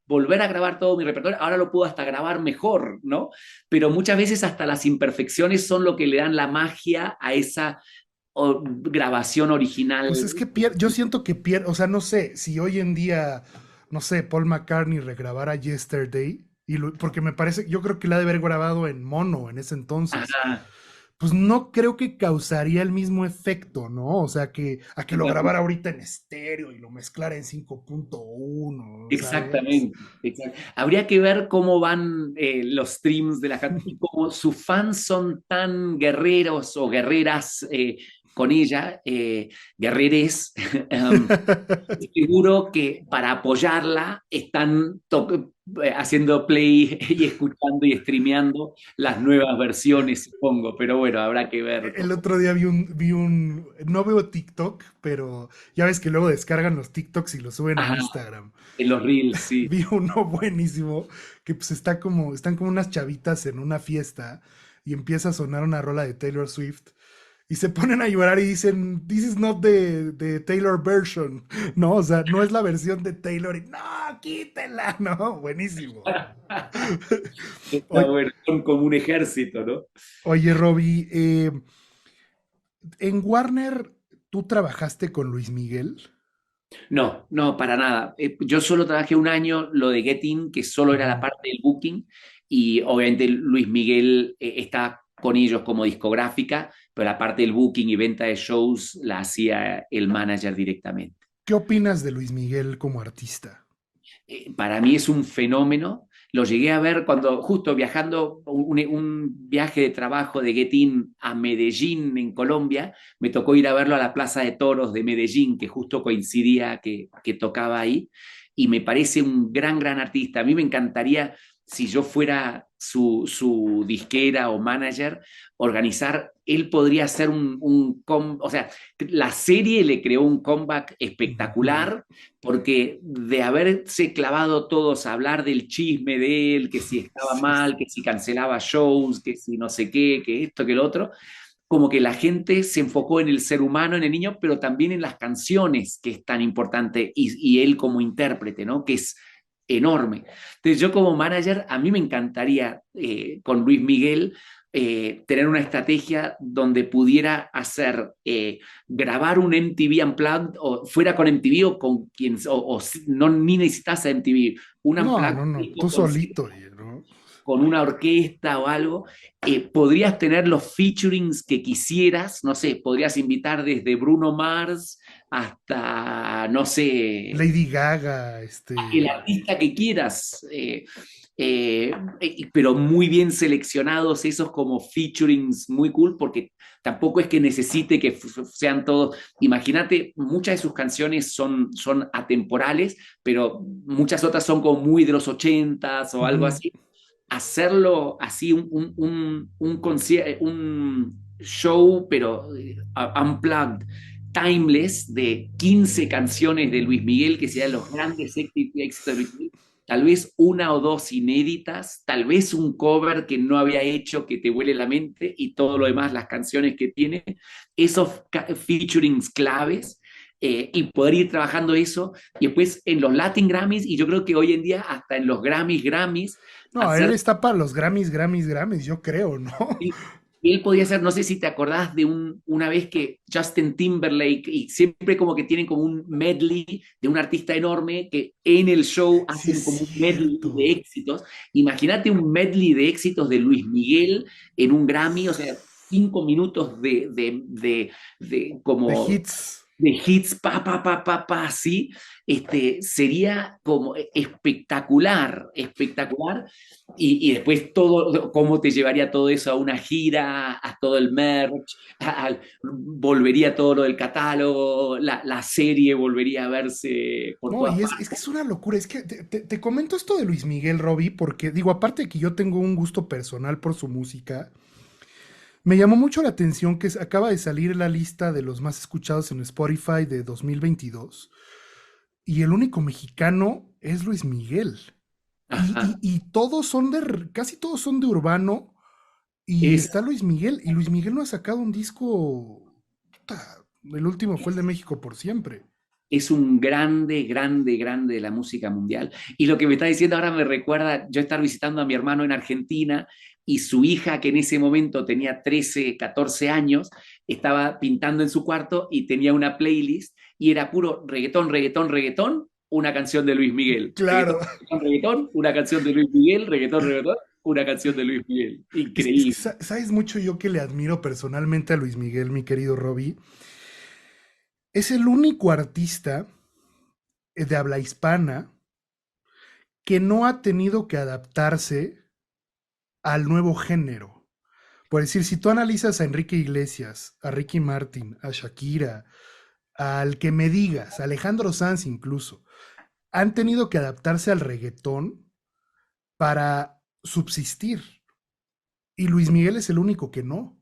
volver a grabar todo mi repertorio, ahora lo puedo hasta grabar mejor, ¿no? Pero muchas veces hasta las imperfecciones son lo que le dan la magia a esa grabación original. Pues es que yo siento que pierde, o sea, no sé, si hoy en día, no sé, Paul McCartney regrabara Yesterday, porque me parece, yo creo que la ha de haber grabado en mono en ese entonces, Ajá, pues no creo que causaría el mismo efecto, ¿no? O sea, que a que lo grabara ahorita en estéreo y lo mezclara en 5.1, ¿sabes? exactamente, Habría que ver cómo van los streams de la gente y como sus fans son tan guerreros o guerreras con ella, guerreres, seguro que para apoyarla están haciendo play y escuchando y streameando las nuevas versiones, supongo, pero bueno, habrá que ver El cómo. otro día no veo TikTok, pero ya ves que luego descargan los TikToks y los suben a Ajá, Instagram. en los reels, sí. Vi uno buenísimo que pues están como unas chavitas en una fiesta y empieza a sonar una rola de Taylor Swift y se ponen a llorar y dicen, this is not the Taylor version, ¿no? O sea, no es la versión de Taylor y no, quítela, ¿no? Buenísimo. Está Oye, bueno, son como un ejército, ¿no? oye Robbie, en Warner, ¿tú trabajaste con Luis Miguel? No, no, para nada. Yo solo trabajé un año lo de Get In, que solo era la Ujú. parte del booking, y obviamente Luis Miguel está con ellos como discográfica, pero la parte del booking y venta de shows la hacía el manager directamente. ¿Qué opinas de Luis Miguel como artista? Para mí es un fenómeno. Lo llegué a ver cuando justo viajando, un viaje de trabajo de Getín a Medellín, en Colombia, me tocó ir a verlo a la Plaza de Toros de Medellín, que justo coincidía que tocaba ahí, y me parece un gran artista. A mí me encantaría, si yo fuera su disquera o manager, organizar, él podría hacer o sea, la serie le creó un comeback Ujú. espectacular porque de haberse clavado todos a hablar del chisme de él, que si estaba Sí, mal, que si cancelaba shows, que si no sé qué, que esto, que lo otro, como que la gente se enfocó en el ser humano, en el niño, pero también en las canciones, que es tan importante, y él como intérprete, ¿no? Que es enorme. Entonces yo como manager, a mí me encantaría con Luis Miguel tener una estrategia donde pudiera hacer, grabar un MTV Unplugged, o fuera con MTV o con quien, o no ni necesitas MTV, un no, Unplugged no, no, tipo tú concierto solito, ¿no? con una orquesta o algo, podrías tener los featurings que quisieras, no sé, podrías invitar desde Bruno Mars hasta, no sé, Lady Gaga, el artista que quieras, pero muy bien seleccionados, esos como featurings muy cool, porque tampoco es que necesite que sean todos, imagínate, muchas de sus canciones son atemporales, pero muchas otras son como muy de los ochentas o algo Ujú. así. Hacerlo así, un show, pero unplugged, timeless, de 15 canciones de Luis Miguel, que sean los grandes éxitos de Luis Miguel, tal vez una o dos inéditas, tal vez un cover que no había hecho, que te huele la mente, y todo lo demás, las canciones que tiene, esos featurings claves, y poder ir trabajando eso, y después en los Latin Grammys, y yo creo que hoy en día hasta en los Grammys, No, él hacer. está para los Grammys, yo creo, ¿no? Y él podía hacer, no sé si te acordás de una vez que Justin Timberlake, y siempre como que tienen como un medley de un artista enorme que en el show Sí, es hacen como un medley de cierto. éxitos. Imagínate un medley de éxitos de Luis Miguel en un Grammy, o sea, 5 minutos De como hits. de hits, sí, sería como espectacular, espectacular. Y después todo, cómo te llevaría todo eso a una gira, a todo el merch, volvería todo lo del catálogo, la serie volvería a verse por No, todas y es que partes. es una locura. Es que te comento esto de Luis Miguel, Robbie, porque digo, aparte de que yo tengo un gusto personal por su música, me llamó mucho la atención que acaba de salir la lista de los más escuchados en Spotify de 2022 y el único mexicano es Luis Miguel. Ajá. Y todos son casi todos son de urbano y Es, está Luis Miguel y Luis Miguel no ha sacado un disco, puta, el último fue el de México por siempre. es un grande, grande, grande de la música mundial. Y lo que me está diciendo ahora me recuerda yo estar visitando a mi hermano en Argentina y su hija, que en ese momento tenía 13, 14 años, estaba pintando en su cuarto y tenía una playlist y era puro reggaetón, reggaetón, reggaetón, una canción de Luis Miguel. Reggaetón, Claro, reggaetón, reggaetón, una canción de Luis Miguel, reggaetón, reggaetón, una canción de Luis Miguel. es que Increíble. sabes mucho yo que le admiro personalmente a Luis Miguel, mi querido Robbie. Es el único artista de habla hispana que no ha tenido que adaptarse al nuevo género. Por decir, si tú analizas a Enrique Iglesias, a Ricky Martin, a Shakira, al que me digas, a Alejandro Sanz incluso, han tenido que adaptarse al reggaetón para subsistir. Y Luis Miguel es el único que no.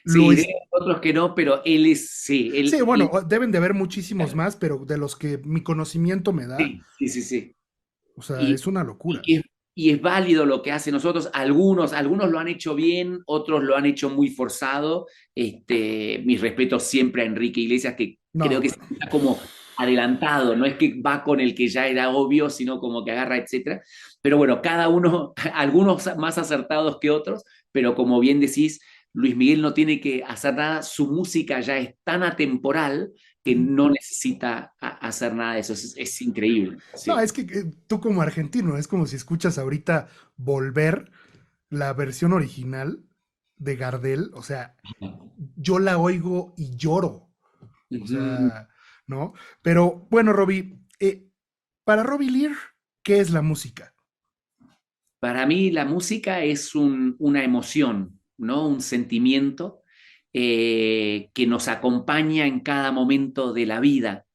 Lo Sí, de es. otros que no, pero él es, sí, Sí, bueno, él deben de haber muchísimos más, pero de los que mi conocimiento me da, sí, sí, sí, sí. o sea, Y, es una y, locura. que es, y es válido lo que hacen nosotros. Algunos lo han hecho bien, otros lo han hecho muy forzado. Mis respetos siempre a Enrique Iglesias, que creo No, que bueno. está como adelantado, no es que va con el que ya era obvio, sino como que agarra, etcétera. Pero bueno, cada uno, algunos más acertados que otros, pero como bien decís, Luis Miguel no tiene que hacer nada, su música ya es tan atemporal que Ujú. no necesita hacer nada de eso, es increíble. No, Sí. es que tú como argentino, es como si escuchas ahorita Volver, la versión original de Gardel, o sea, yo la oigo y lloro, o Ujú. sea, ¿no? Pero bueno, Robbie, para Robbie Lear, ¿qué es la música? Para mí la música es una emoción, ¿no? Un sentimiento que nos acompaña en cada momento de la vida.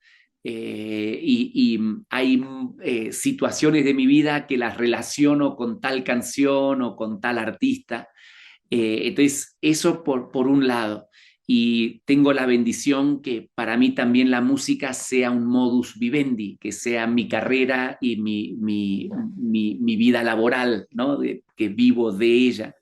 Y hay situaciones de mi vida que las relaciono con tal canción o con tal artista. Entonces, eso por un lado. Y tengo la bendición que para mí también la música sea un modus vivendi, que sea mi carrera y mi vida laboral, ¿no? Que vivo de ella.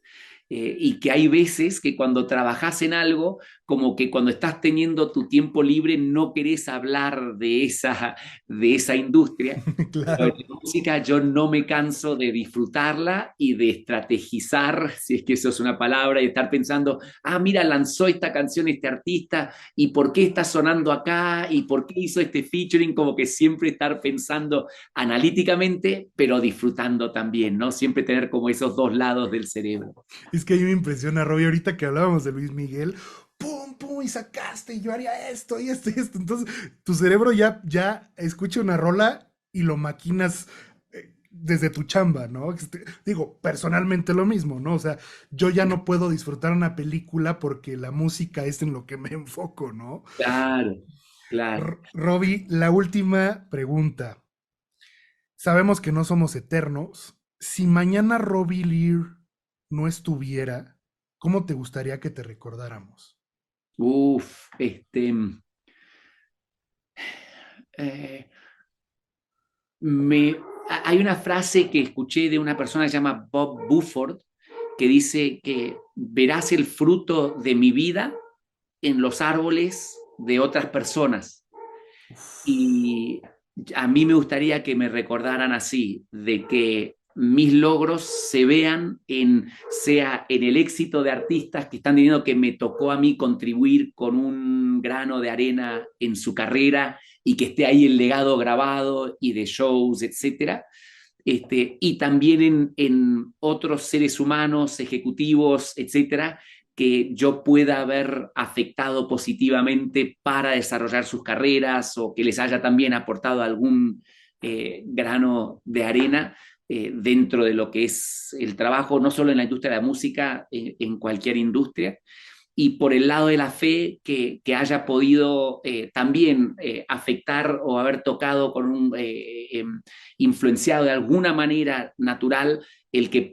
Y que hay veces que cuando trabajas en algo, como que cuando estás teniendo tu tiempo libre no querés hablar de esa industria, pero en Claro. la música yo no me canso de disfrutarla y de estrategizar, si es que eso es una palabra, y estar pensando, mira, lanzó esta canción este artista, y por qué está sonando acá, y por qué hizo este featuring, como que siempre estar pensando analíticamente, pero disfrutando también, ¿no? Siempre tener como esos dos lados del cerebro. Es que a mí me impresiona, Robbie, ahorita que hablábamos de Luis Miguel, pum, pum, y sacaste, y yo haría esto, y esto, y esto. Entonces, tu cerebro ya escucha una rola y lo maquinas desde tu chamba, ¿no? Digo, personalmente lo mismo, ¿no? O sea, yo ya no puedo disfrutar una película porque la música es en lo que me enfoco, ¿no? Claro, claro. Robbie, la última pregunta. Sabemos que no somos eternos. Si mañana Robbie Lear no estuviera, ¿cómo te gustaría que te recordáramos? Uf, eh, me, hay una frase que escuché de una persona que se llama Bob Buford, que dice que verás el fruto de mi vida en los árboles de otras personas. Y a mí me gustaría que me recordaran así, de que mis logros se vean sea en el éxito de artistas que están diciendo que me tocó a mí contribuir con un grano de arena en su carrera y que esté ahí el legado grabado y de shows, etcétera. Y también en otros seres humanos, ejecutivos, etcétera, que yo pueda haber afectado positivamente para desarrollar sus carreras o que les haya también aportado algún grano de arena dentro de lo que es el trabajo, no solo en la industria de la música, en cualquier industria. Y por el lado de la fe, que haya podido también afectar o haber tocado con influenciado de alguna manera natural el que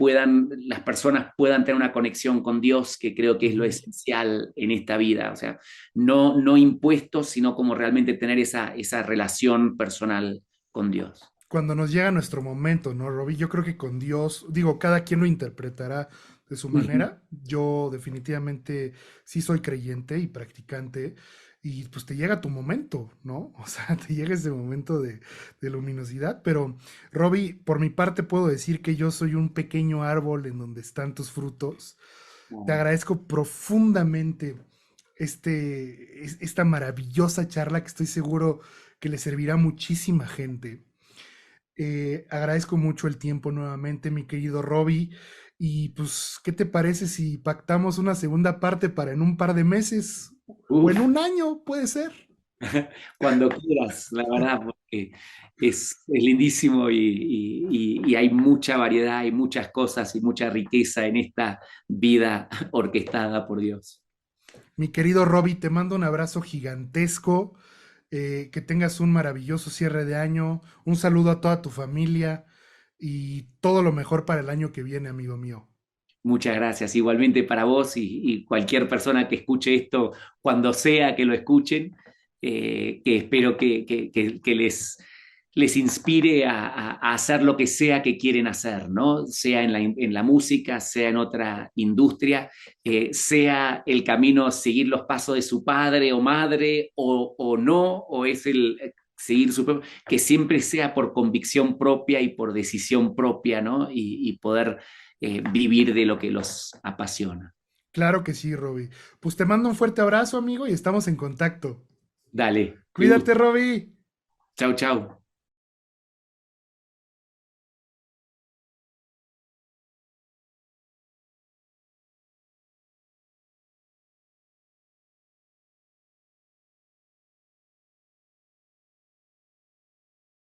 las personas puedan tener una conexión con Dios, que creo que es lo esencial en esta vida. O sea, no impuestos, sino como realmente tener esa relación personal con Dios. Cuando nos llega nuestro momento, ¿no, Robbie? Yo creo que con Dios, digo, cada quien lo interpretará de su manera. Yo definitivamente sí soy creyente y practicante. Y pues te llega tu momento, ¿no? O sea, te llega ese momento de luminosidad. Pero, Robbie, por mi parte puedo decir que yo soy un pequeño árbol en donde están tus frutos. Te agradezco profundamente esta maravillosa charla que estoy seguro que le servirá a muchísima gente. Agradezco mucho el tiempo nuevamente, mi querido Robbie. Y pues, ¿qué te parece si pactamos una segunda parte para en un par de meses o en Uf, un año, puede ser? cuando quieras, la verdad, porque es lindísimo y hay mucha variedad, hay muchas cosas y mucha riqueza en esta vida orquestada por Dios. Mi querido Robbie, te mando un abrazo gigantesco. Que tengas un maravilloso cierre de año. Un saludo a toda tu familia y todo lo mejor para el año que viene, amigo mío. Muchas gracias. Igualmente para vos y cualquier persona que escuche esto, cuando sea que lo escuchen, que espero que les inspire a hacer lo que sea que quieren hacer, ¿no? Sea en la música, sea en otra industria, sea el camino seguir los pasos de su padre o madre o no, o es el seguir que siempre sea por convicción propia y por decisión propia, ¿no? Y poder vivir de lo que los apasiona. Claro que sí, Robbie. Pues te mando un fuerte abrazo, amigo, y estamos en contacto. Dale, qué Cuídate, gusto. Robbie. Chau, chau.